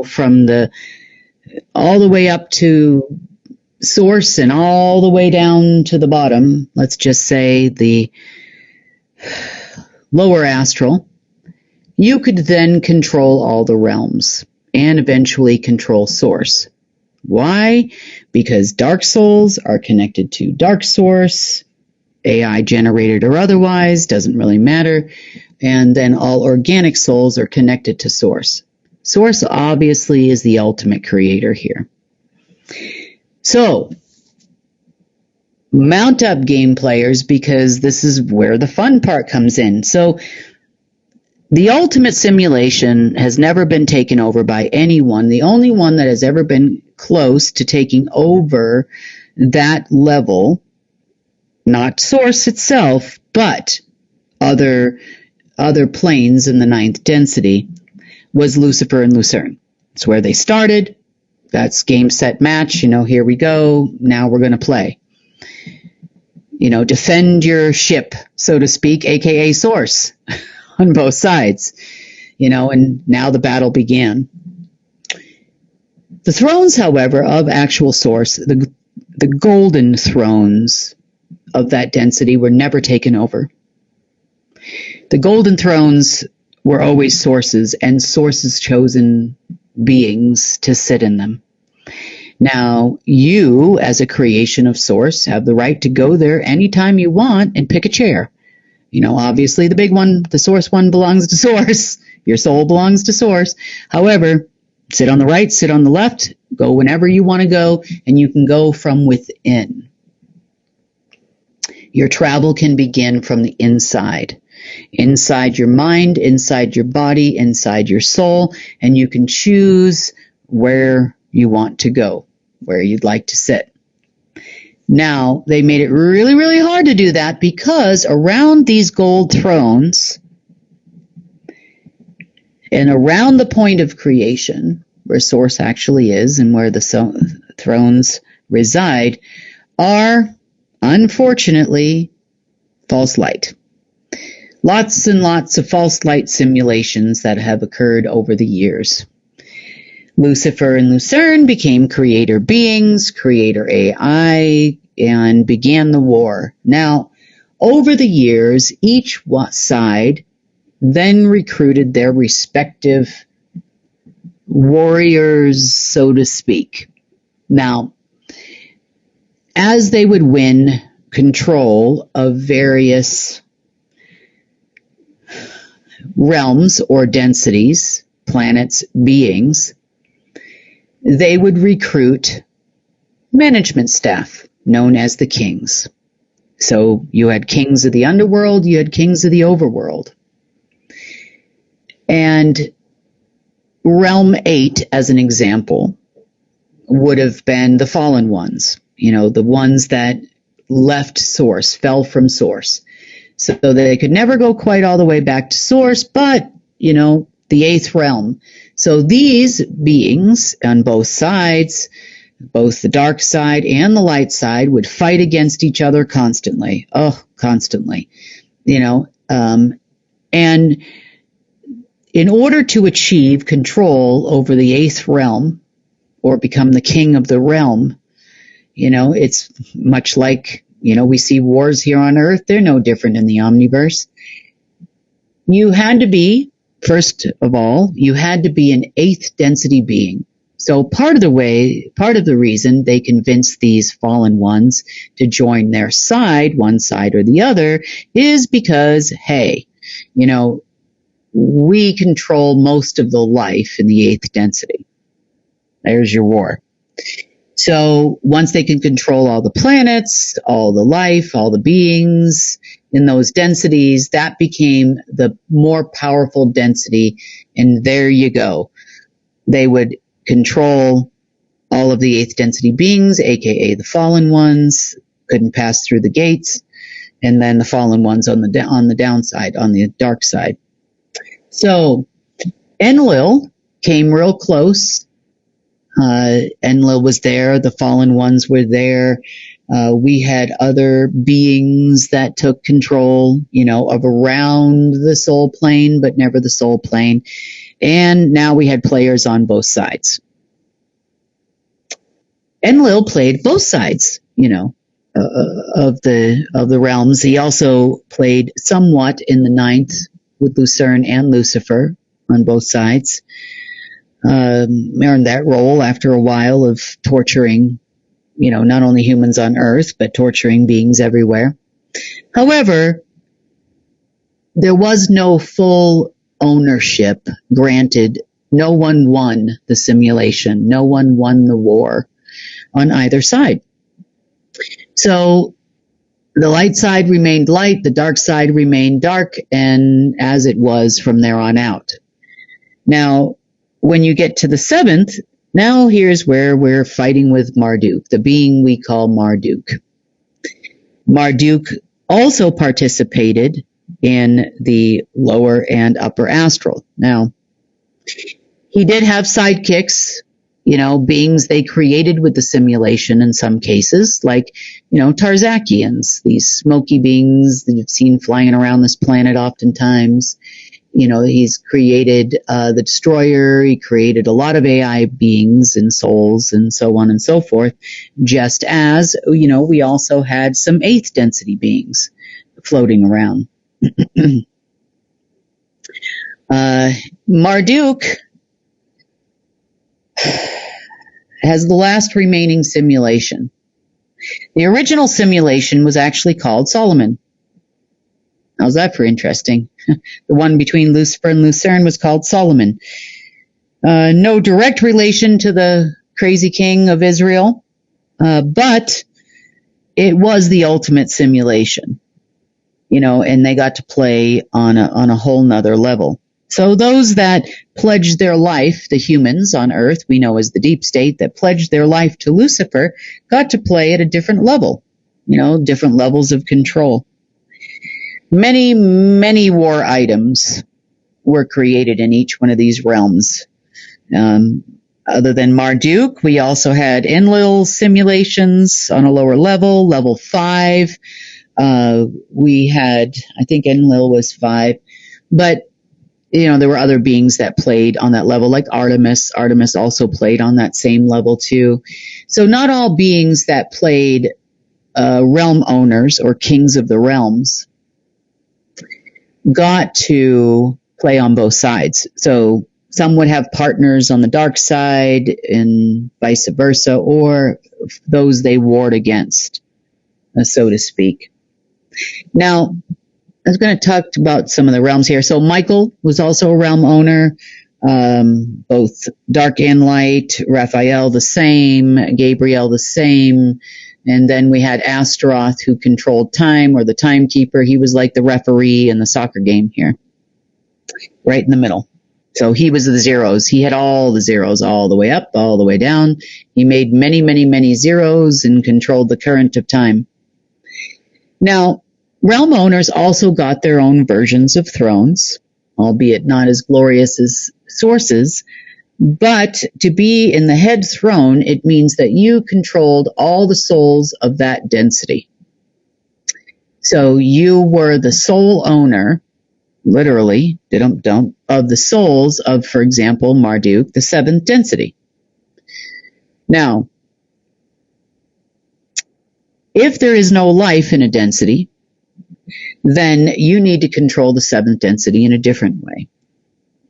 from all the way up to source and all the way down to the bottom, let's just say the lower astral, you could then control all the realms and eventually control source. Why? Because dark souls are connected to dark source, AI generated or otherwise, doesn't really matter. And then all organic souls are connected to source. Source obviously is the ultimate creator here. So, mount up, game players, because this is where the fun part comes in. So, the ultimate simulation has never been taken over by anyone. The only one that has ever been close to taking over that level, not source itself, but other planes in the 9th density, was Lucifer and Lucerne. It's where they started. That's game, set, match. Here we go. Now we're going to play. Defend your ship, so to speak, aka source, on both sides. And now the battle began. The thrones, however, of actual source, the golden thrones of that density were never taken over. The golden thrones were always sources, and sources chosen beings to sit in them. Now, you, as a creation of source, have the right to go there anytime you want and pick a chair. Obviously the big one, the source one, belongs to source. Your soul belongs to source. However, sit on the right, sit on the left, go whenever you want to go, and you can go from within. Your travel can begin from the inside your mind, inside your body, inside your soul, and you can choose where you want to go, where you'd like to sit. Now, they made it really, really hard to do that because around these gold thrones and around the point of creation, where source actually is and where the thrones reside, are, unfortunately, false light. Lots and lots of false light simulations that have occurred over the years. Lucifer and Lucerne became creator beings, creator AI, and began the war. Now, over the years, each side then recruited their respective warriors, so to speak. Now, as they would win control of various realms or densities, planets, beings, they would recruit management staff known as the kings. So you had kings of the underworld, you had kings of the overworld. And realm 8, as an example, would have been the fallen ones, the ones that left source, fell from source. So they could never go quite all the way back to source, but, the 8th realm. So these beings on both sides, both the dark side and the light side, would fight against each other constantly. Oh, constantly. And in order to achieve control over the 8th realm, or become the king of the realm, it's much like, we see wars here on Earth. They're no different in the omniverse. You had to be, first of all, you had to be an 8th density being. So part of the reason they convinced these fallen ones to join their side, one side or the other, is because, hey, we control most of the life in the 8th density. There's your war. So once they can control all the planets, all the life, all the beings in those densities, that became the more powerful density. And there you go. They would control all of the 8th density beings, aka the fallen ones, couldn't pass through the gates, and then the fallen ones on the downside, on the dark side. So Enlil came real close. Enlil was there. The fallen ones were there. We had other beings that took control, of around the soul plane, but never the soul plane. And now we had players on both sides. Enlil played both sides, of the realms. He also played somewhat in the 9th with Lucerne and Lucifer on both sides. Earned that role after a while of torturing, not only humans on Earth, but torturing beings everywhere. However, there was no full ownership granted. No one won the simulation. No one won the war on either side. So the light side remained light, the dark side remained dark, and as it was from there on out. Now, when you get to the 7th, now here's where we're fighting with Marduk, the being we call Marduk. Marduk also participated in the lower and upper astral. Now, he did have sidekicks, beings they created with the simulation in some cases, like, Tarzakians, these smoky beings that you've seen flying around this planet oftentimes. He's created the Destroyer. He created a lot of AI beings and souls and so on and so forth, just as, we also had some 8th density beings floating around. Marduk has the last remaining simulation. The original simulation was actually called Solomon. How's that for interesting? The one between Lucifer and Lucerne was called Solomon. No direct relation to the crazy king of Israel, but it was the ultimate simulation, and they got to play on a whole nother level. So those that pledged their life, the humans on Earth, we know as the deep state, that pledged their life to Lucifer, got to play at a different level, different levels of control. Many, many war items were created in each one of these realms. Other than Marduk, we also had Enlil simulations on a lower level, level 5. We had, I think Enlil was 5, but there were other beings that played on that level, like Artemis. Artemis also played on that same level too. So not all beings that played realm owners or kings of the realms got to play on both sides. So some would have partners on the dark side and vice versa, or those they warred against, so to speak. Now, I was going to talk about some of the realms here. So Michael was also a realm owner, both dark and light. Raphael the same, Gabriel the same. And then we had Astaroth, who controlled time, or the timekeeper. He was like the referee in the soccer game here, right in the middle. So he was the zeros. He had all the zeros, all the way up, all the way down. He made many, many, many zeros and controlled the current of time. Now, realm owners also got their own versions of thrones, albeit not as glorious as sources. But to be in the head throne, it means that you controlled all the souls of that density. So you were the sole owner, literally, of the souls of, for example, Marduk, the seventh density. Now, if there is no life in a density, then you need to control the seventh density in a different way.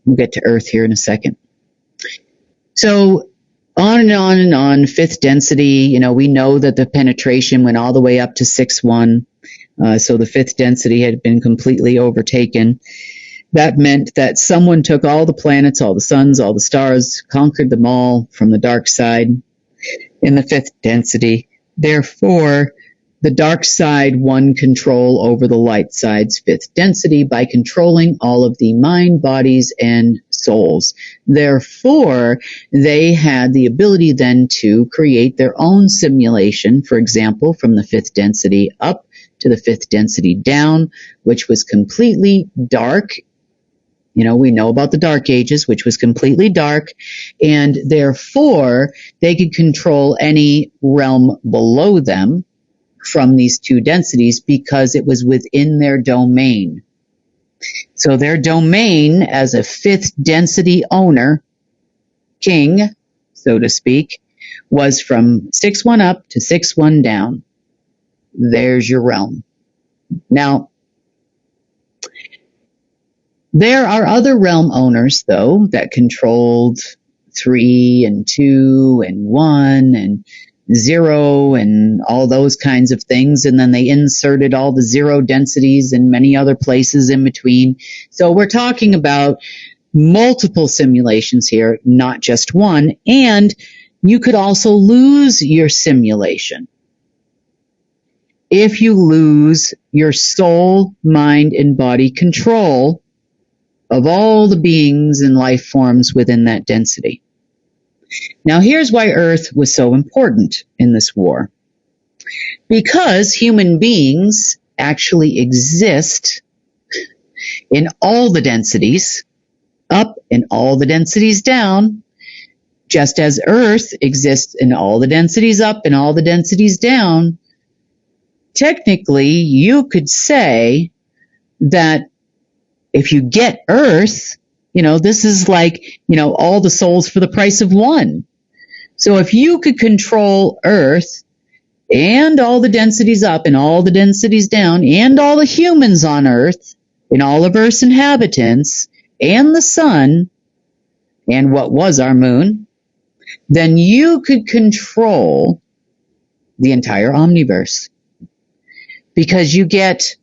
We'll get to Earth here in a second. So on and on and on, fifth density, we know that the penetration went all the way up to 6-1. So the fifth density had been completely overtaken. That meant that someone took all the planets, all the suns, all the stars, conquered them all from the dark side in the fifth density. Therefore, the dark side won control over the light side's fifth density by controlling all of the mind, bodies, and souls. Therefore, they had the ability then to create their own simulation, for example, from the fifth density up to the fifth density down, which was completely dark. We know about the Dark Ages, which was completely dark, and therefore they could control any realm below them from these two densities because it was within their domain. So their domain as a fifth density owner, king, so to speak, was from 6-1 up to 6-1 down. There's your realm. Now, there are other realm owners, though, that controlled 3 and 2 and 1 and 0 and all those kinds of things. And then they inserted all the zero densities in many other places in between. So we're talking about multiple simulations here, not just one. And you could also lose your simulation if you lose your soul, mind, and body control of all the beings and life forms within that density. Now, here's why Earth was so important in this war. Because human beings actually exist in all the densities, up and all the densities down, just as Earth exists in all the densities up and all the densities down. Technically, you could say that if you get Earth, this is like, all the souls for the price of one. So if you could control Earth and all the densities up and all the densities down and all the humans on Earth and all of Earth's inhabitants and the sun and what was our moon, then you could control the entire omniverse. Because you get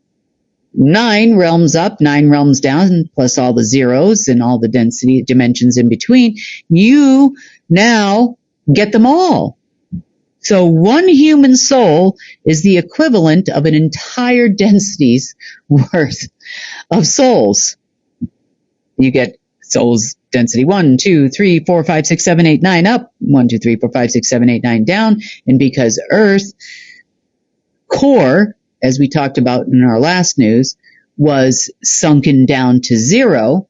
9 realms up, 9 realms down, plus all the zeros and all the density dimensions in between. You now get them all. So one human soul is the equivalent of an entire density's worth of souls. You get souls density 1, 2, 3, 4, 5, 6, 7, 8, 9 up, 1, 2, 3, 4, 5, 6, 7, 8, 9 down. And because Earth core, as we talked about in our last news, was sunken down to 0,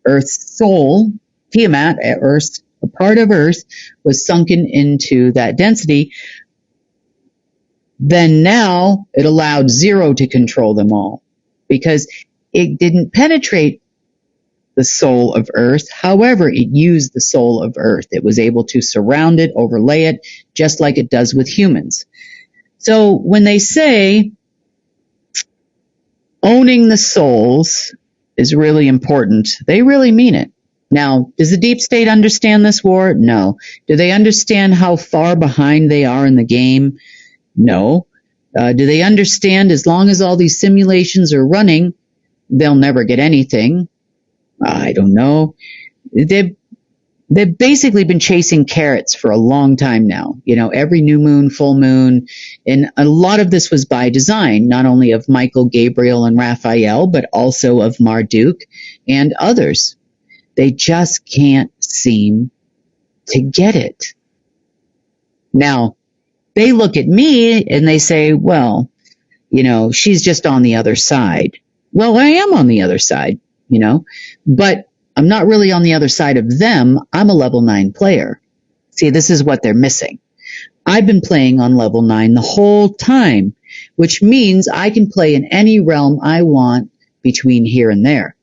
Earth's soul, Tiamat, Earth, a part of Earth, was sunken into that density, then now it allowed 0 to control them all because it didn't penetrate the soul of Earth. However, it used the soul of Earth. It was able to surround it, overlay it, just like it does with humans. So when they say owning the souls is really important, they really mean it. Now, does the deep state understand this war? No. Do they understand how far behind they are in the game? No. Do they understand as long as all these simulations are running, they'll never get anything? I don't know. They've basically been chasing carrots for a long time now. Every new moon, full moon, and a lot of this was by design, not only of Michael, Gabriel, and Raphael, but also of Marduk and others. They just can't seem to get it. Now, they look at me and they say, well, she's just on the other side. Well, I am on the other side, but I'm not really on the other side of them. I'm a level 9 player. See, this is what they're missing. I've been playing on level 9 the whole time, which means I can play in any realm I want between here and there.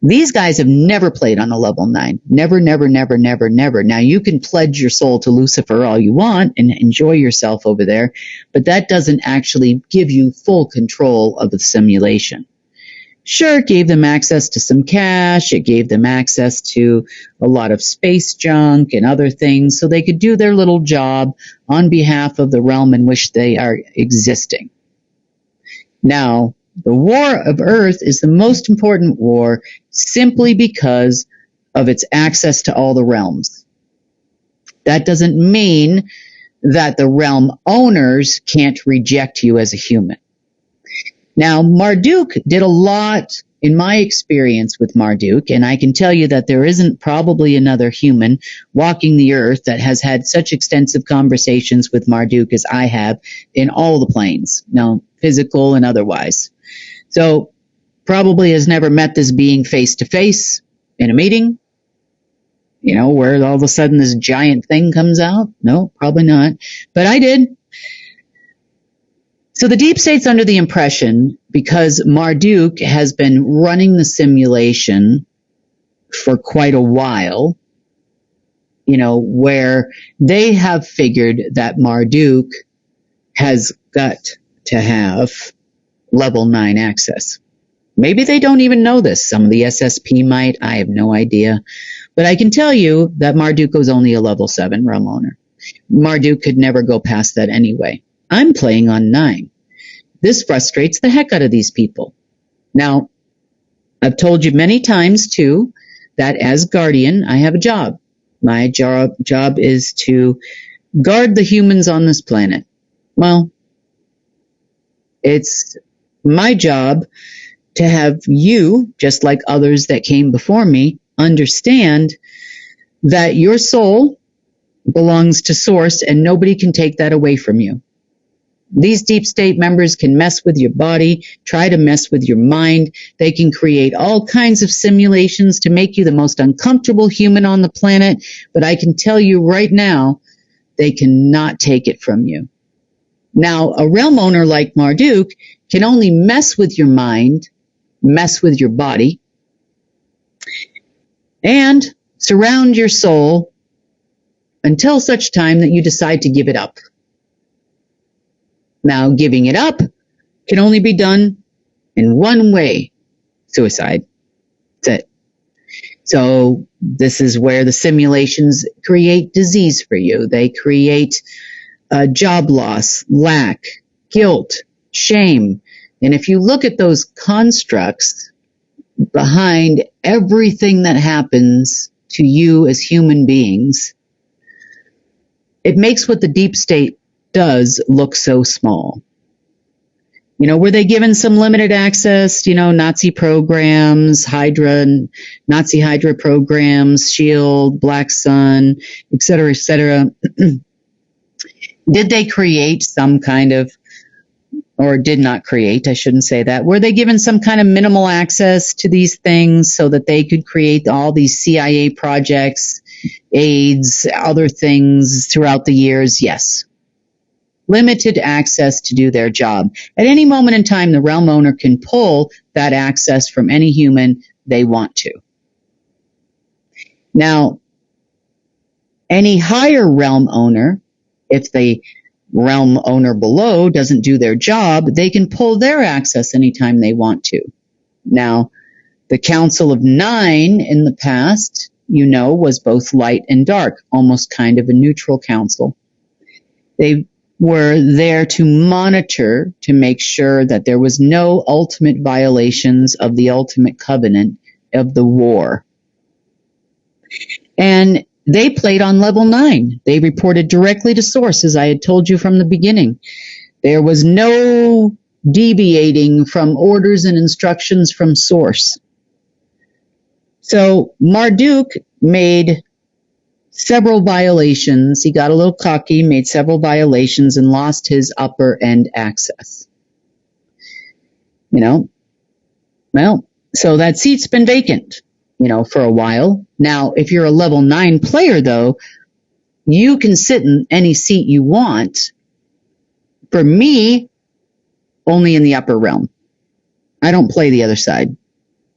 These guys have never played on a level 9. Never, never, never, never, never. Now, you can pledge your soul to Lucifer all you want and enjoy yourself over there, but that doesn't actually give you full control of the simulation. Sure, it gave them access to some cash. It gave them access to a lot of space junk and other things, so they could do their little job on behalf of the realm in which they are existing. Now, the War of Earth is the most important war simply because of its access to all the realms. That doesn't mean that the realm owners can't reject you as a human. Now, Marduk did a lot, in my experience with Marduk, and I can tell you that there isn't probably another human walking the earth that has had such extensive conversations with Marduk as I have in all the planes, physical and otherwise. So, probably has never met this being face to face in a meeting, where all of a sudden this giant thing comes out. No, probably not. But I did. So the deep state's under the impression, because Marduk has been running the simulation for quite a while, where they have figured that Marduk has got to have level 9 access. Maybe they don't even know this. Some of the SSP might. I have no idea. But I can tell you that Marduk was only a level 7 realm owner. Marduk could never go past that anyway. I'm playing on 9. This frustrates the heck out of these people. Now, I've told you many times, too, that as guardian, I have a job. My job is to guard the humans on this planet. Well, it's my job to have you, just like others that came before me, understand that your soul belongs to Source and nobody can take that away from you. These deep state members can mess with your body, try to mess with your mind. They can create all kinds of simulations to make you the most uncomfortable human on the planet. But I can tell you right now, they cannot take it from you. Now, a realm owner like Marduk can only mess with your mind, mess with your body, and surround your soul until such time that you decide to give it up. Now, giving it up can only be done in one way: suicide. That's it. So this is where the simulations create disease for you. They create job loss, lack, guilt, shame. And if you look at those constructs behind everything that happens to you as human beings, it makes what the deep state does look so small. Were they given some limited access, Nazi programs, Nazi Hydra programs, SHIELD, Black Sun, et cetera, et cetera. Did they create some kind of, or did not create, I shouldn't say that. Were they given some kind of minimal access to these things so that they could create all these CIA projects, AIDS, other things throughout the years? Yes. Limited access to do their job. At any moment in time, the realm owner can pull that access from any human they want to. Now, any higher realm owner, if the realm owner below doesn't do their job, they can pull their access anytime they want to. Now, the Council of 9 in the past was both light and dark, almost kind of a neutral council. They were there to monitor, to make sure that there was no ultimate violations of the ultimate covenant of the war. And they played on level 9. They reported directly to source, as I had told you from the beginning. There was no deviating from orders and instructions from source. So Marduk made several violations. He got a little cocky, made several violations, and lost his upper end access. Well, so that seat's been vacant, for a while. Now, if you're a level 9 player, though, you can sit in any seat you want. For me, only in the upper realm. I don't play the other side.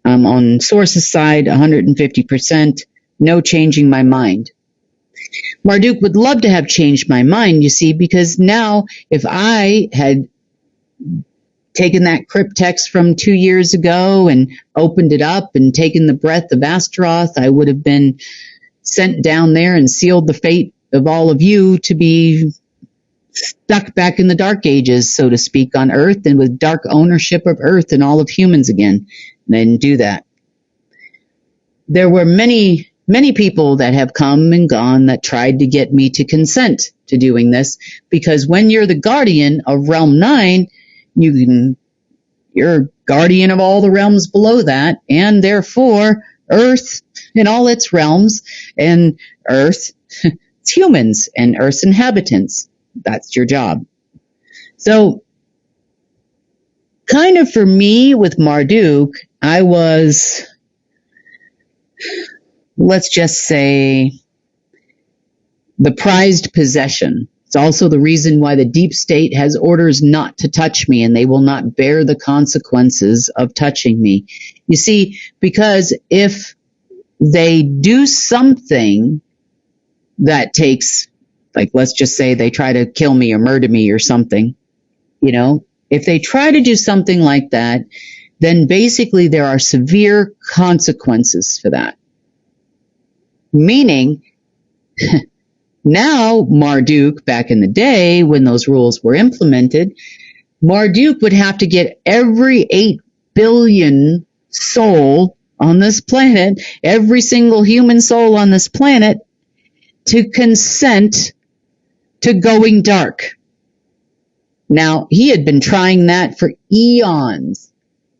I'm on Source's side, 150%, no changing my mind. Marduk would love to have changed my mind, you see, because now if I had taken that crypt text from 2 years ago and opened it up and taken the breath of Astaroth, I would have been sent down there and sealed the fate of all of you to be stuck back in the dark ages, so to speak, on Earth, and with dark ownership of Earth and all of humans again. And I didn't do that. There were many people that have come and gone that tried to get me to consent to doing this, because when you're the guardian of Realm 9, you're guardian of all the realms below that, and therefore Earth and all its realms, and Earth, it's humans, and Earth's inhabitants. That's your job. So, kind of for me with Marduk, I was, let's just say, the prized possession. It's also the reason why the deep state has orders not to touch me, and they will not bear the consequences of touching me. You see, because if they do something that takes, like, let's just say they try to kill me or murder me or something, if they try to do something like that, then basically there are severe consequences for that. Meaning, now Marduk, back in the day when those rules were implemented, Marduk would have to get every 8 billion soul on this planet, every single human soul on this planet, to consent to going dark. Now, he had been trying that for eons.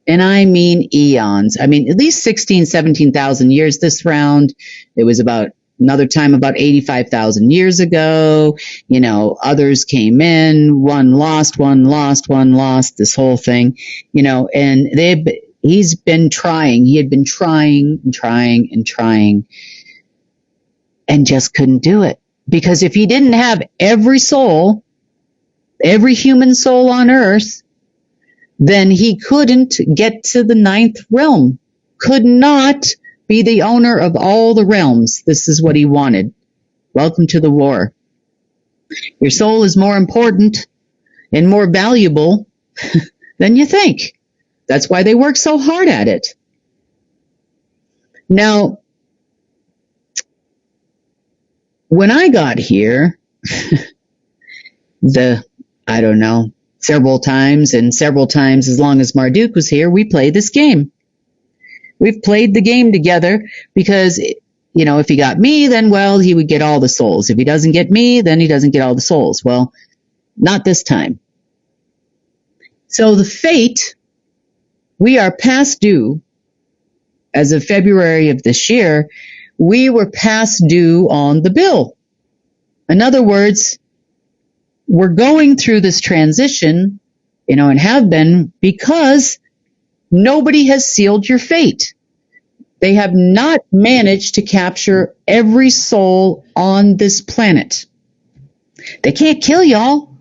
And I mean eons. I mean, at least 17,000 years this round. It was about another time about 85,000 years ago. Others came in, one lost, this whole thing, and he's been trying. He had been trying and just couldn't do it. Because if he didn't have every soul, every human soul on Earth, then he couldn't get to the 9th realm, could not be the owner of all the realms. This is what he wanted. Welcome to the war. Your soul is more important and more valuable than you think. That's why they work so hard at it. Now, when I got here, several times as long as Marduk was here, we played this game. We've played the game together because, if he got me, then, well, he would get all the souls. If he doesn't get me, then he doesn't get all the souls. Well, not this time. So the fate, we are past due. As of February of this year, we were past due on the bill. In other words, we're going through this transition, and have been, because nobody has sealed your fate. They have not managed to capture every soul on this planet. They can't kill y'all.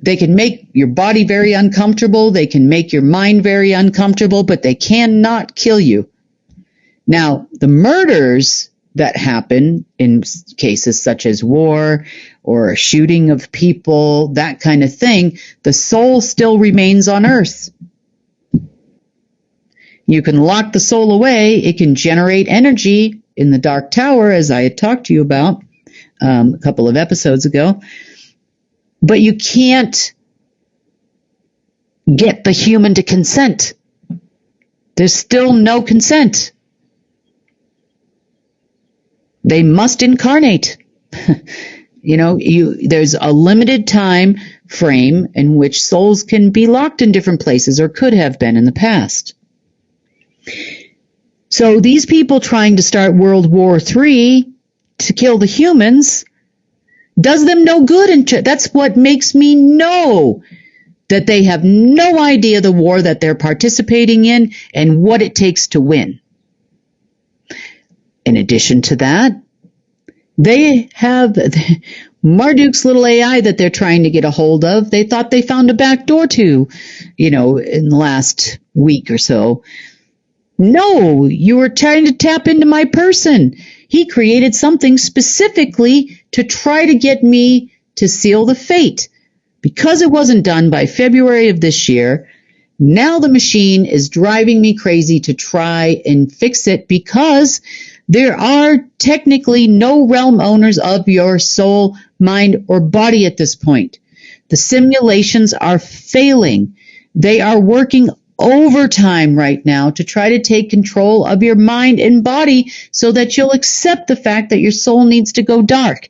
They can make your body very uncomfortable. They can make your mind very uncomfortable, but they cannot kill you. Now, the murders that happen in cases such as war or a shooting of people, that kind of thing, the soul still remains on Earth. You can lock the soul away. It can generate energy in the dark tower, as I had talked to you about a couple of episodes ago. But you can't get the human to consent. There's still no consent. They must incarnate. There's a limited time frame in which souls can be locked in different places, or could have been in the past. So these people trying to start World War III to kill the humans does them no good. And that's what makes me know that they have no idea the war that they're participating in and what it takes to win. In addition to that, they have Marduk's little AI that they're trying to get a hold of. They thought they found a back door to, in the last week or so. No, you were trying to tap into my person. He created something specifically to try to get me to seal the fate. Because it wasn't done by February of this year, now the machine is driving me crazy to try and fix it, because there are technically no realm owners of your soul, mind, or body at this point. The simulations are failing. They are working overtime right now to try to take control of your mind and body so that you'll accept the fact that your soul needs to go dark.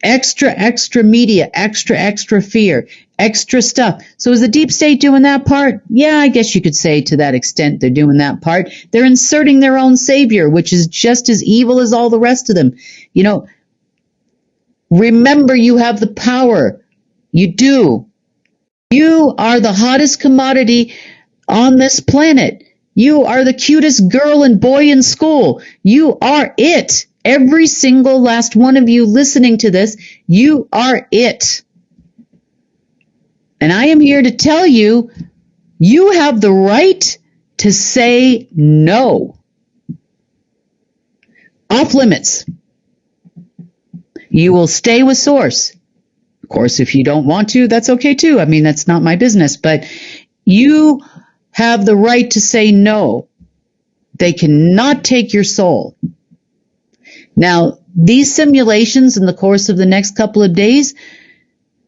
Extra media, extra fear, extra stuff. So is the deep state doing that part? Yeah, I guess you could say to that extent they're doing that part. They're inserting their own savior, which is just as evil as all the rest of them. Remember, you have the power. You do. You are the hottest commodity on this planet. You are the cutest girl and boy in school. You are it. Every single last one of you listening to this, you are it. And I am here to tell you, you have the right to say no. Off limits. You will stay with Source. Of course, if you don't want to, that's okay too. I mean, that's not my business. But you have the right to say no. They cannot take your soul. Now, these simulations in the course of the next couple of days,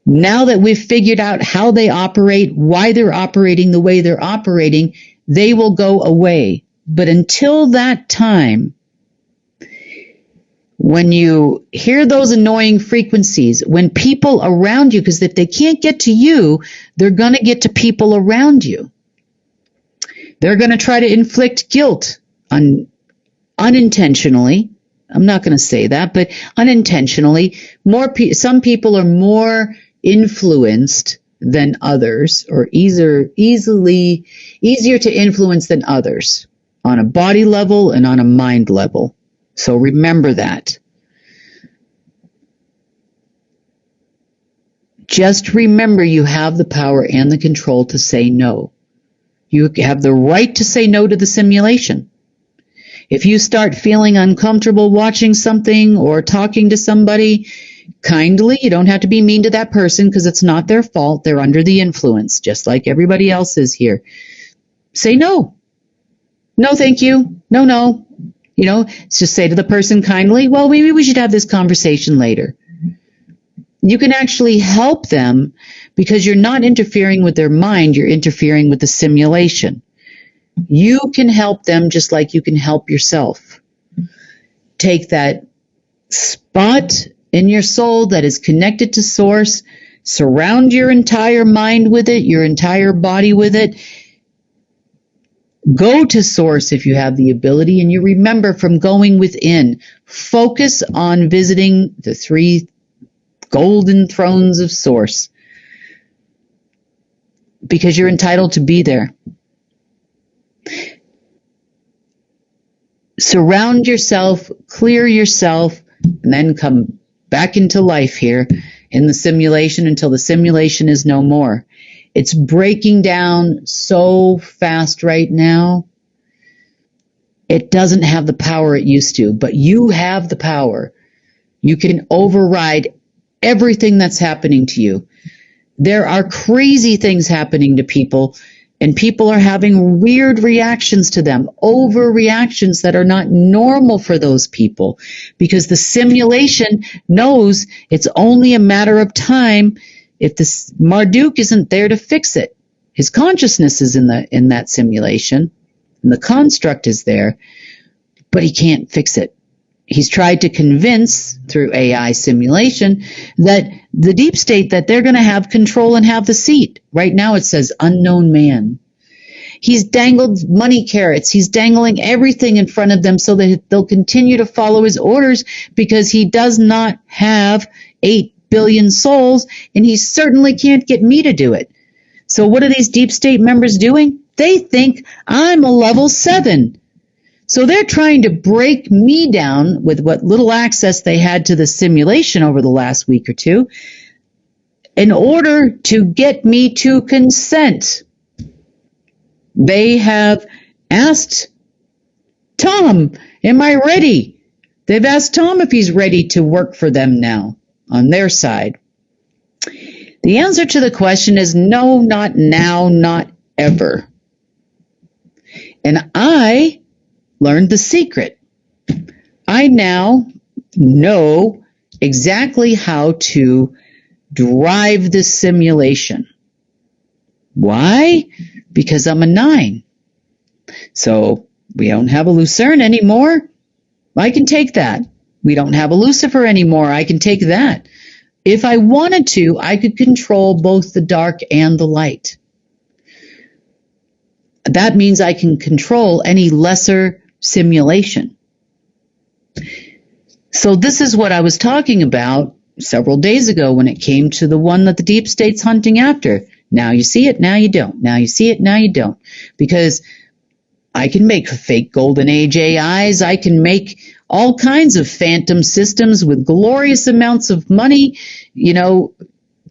now that we've figured out how they operate, why they're operating the way they're operating, they will go away. But until that time, when you hear those annoying frequencies, when people around you, because if they can't get to you, they're going to get to people around you. They're going to try to inflict guilt unintentionally. I'm not going to say that, but unintentionally. Some people are more influenced than others, or easier to influence than others on a body level and on a mind level. So remember that. Just remember, you have the power and the control to say no. You have the right to say no to the simulation. If you start feeling uncomfortable watching something or talking to somebody, kindly, you don't have to be mean to that person because it's not their fault. They're under the influence, just like everybody else is here. Say no. No, thank you. No. Just say to the person kindly, well, maybe we should have this conversation later. You can actually help them because you're not interfering with their mind. You're interfering with the simulation. You can help them just like you can help yourself. Take that spot in your soul that is connected to Source, surround your entire mind with it, your entire body with it. Go to Source if you have the ability, and you remember from going within, focus on visiting the 3 golden thrones of Source, because you're entitled to be there. Surround yourself, clear yourself, and then come back into life here in the simulation until the simulation is no more. It's breaking down so fast right now. It doesn't have the power it used to, but you have the power. You can override everything that's happening to you. There are crazy things happening to people And people are having weird reactions to them, overreactions that are not normal for those people, because the simulation knows it's only a matter of time if this Marduk isn't there to fix it. His consciousness is in that simulation, and the construct is there, but he can't fix it. He's tried to convince through AI simulation that the deep state that they're going to have control and have the seat. Right now it says unknown man. He's dangled money carrots. He's dangling everything in front of them so that they'll continue to follow his orders, because he does not have 8 billion souls, and he certainly can't get me to do it. So what are these deep state members doing? They think I'm a level 7. So they're trying to break me down with what little access they had to the simulation over the last week or two in order to get me to consent. They have asked Tom, am I ready? They've asked Tom if he's ready to work for them now on their side. The answer to the question is no, not now, not ever. And I learned the secret. I now know exactly how to drive this simulation. Why? Because I'm a 9. So we don't have a Lucerne anymore. I can take that. We don't have a Lucifer anymore. I can take that. If I wanted to, I could control both the dark and the light. That means I can control any lesser simulation. So this is what I was talking about several days ago when it came to the one that the deep state's hunting after. Now you see it, now you don't. Now you see it, now you don't. Because I can make fake golden age AIs. I can make all kinds of phantom systems with glorious amounts of money,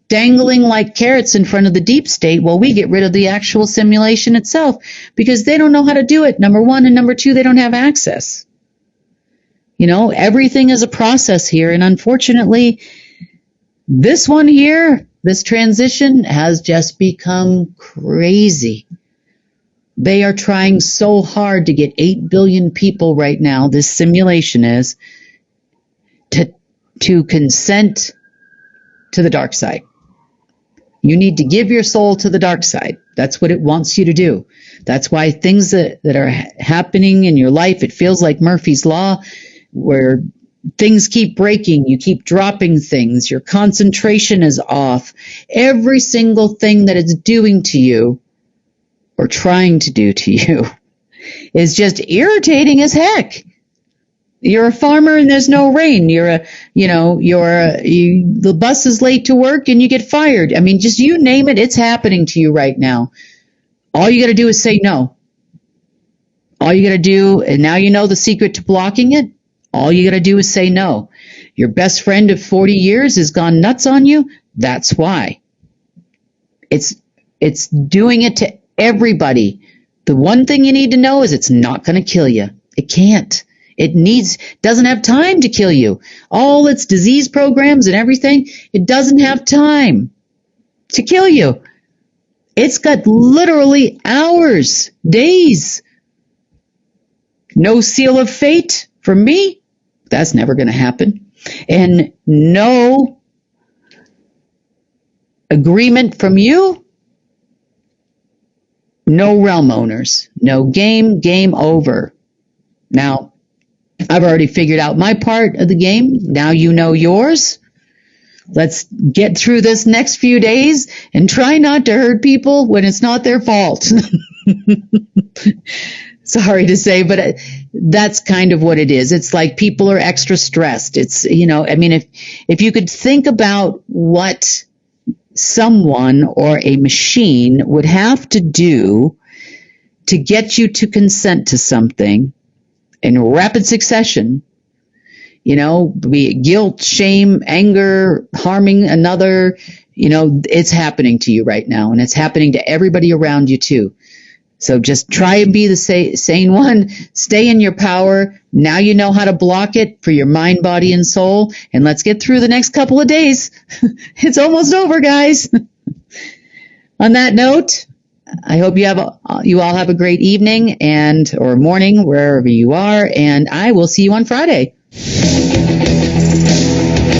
dangling like carrots in front of the deep state while we get rid of the actual simulation itself, because they don't know how to do it, number one, and number two, they don't have access. Everything is a process here, and unfortunately, this one here, this transition has just become crazy. They are trying so hard to get 8 billion people right now, this simulation is, to consent to the dark side. You need to give your soul to the dark side. That's what it wants you to do. That's why things that are happening in your life, it feels like Murphy's Law, where things keep breaking, you keep dropping things, your concentration is off. Every single thing that it's doing to you or trying to do to you is just irritating as heck. You're a farmer and there's no rain. The bus is late to work and you get fired. I mean, just you name it, it's happening to you right now. All you got to do is say no. All you got to do, and now you know the secret to blocking it. All you got to do is say no. Your best friend of 40 years has gone nuts on you. That's why. It's doing it to everybody. The one thing you need to know is it's not going to kill you. It can't. Doesn't have time to kill you. All its disease programs and everything, it doesn't have time to kill you. It's got literally hours, days. No seal of fate for me. That's never going to happen. And no agreement from you. No realm owners. No game over. Now, I've already figured out my part of the game. Now you know yours. Let's get through this next few days and try not to hurt people when it's not their fault. Sorry to say, but that's kind of what it is. It's like people are extra stressed. It's, if you could think about what someone or a machine would have to do to get you to consent to something in rapid succession, be it guilt, shame, anger, harming another, it's happening to you right now, and it's happening to everybody around you too. So just try and be the sane one. Stay in your power. Now you know how to block it for your mind, body, and soul. And let's get through the next couple of days. It's almost over, guys. On that note, I hope you all have a great evening or morning wherever you are, and I will see you on Friday.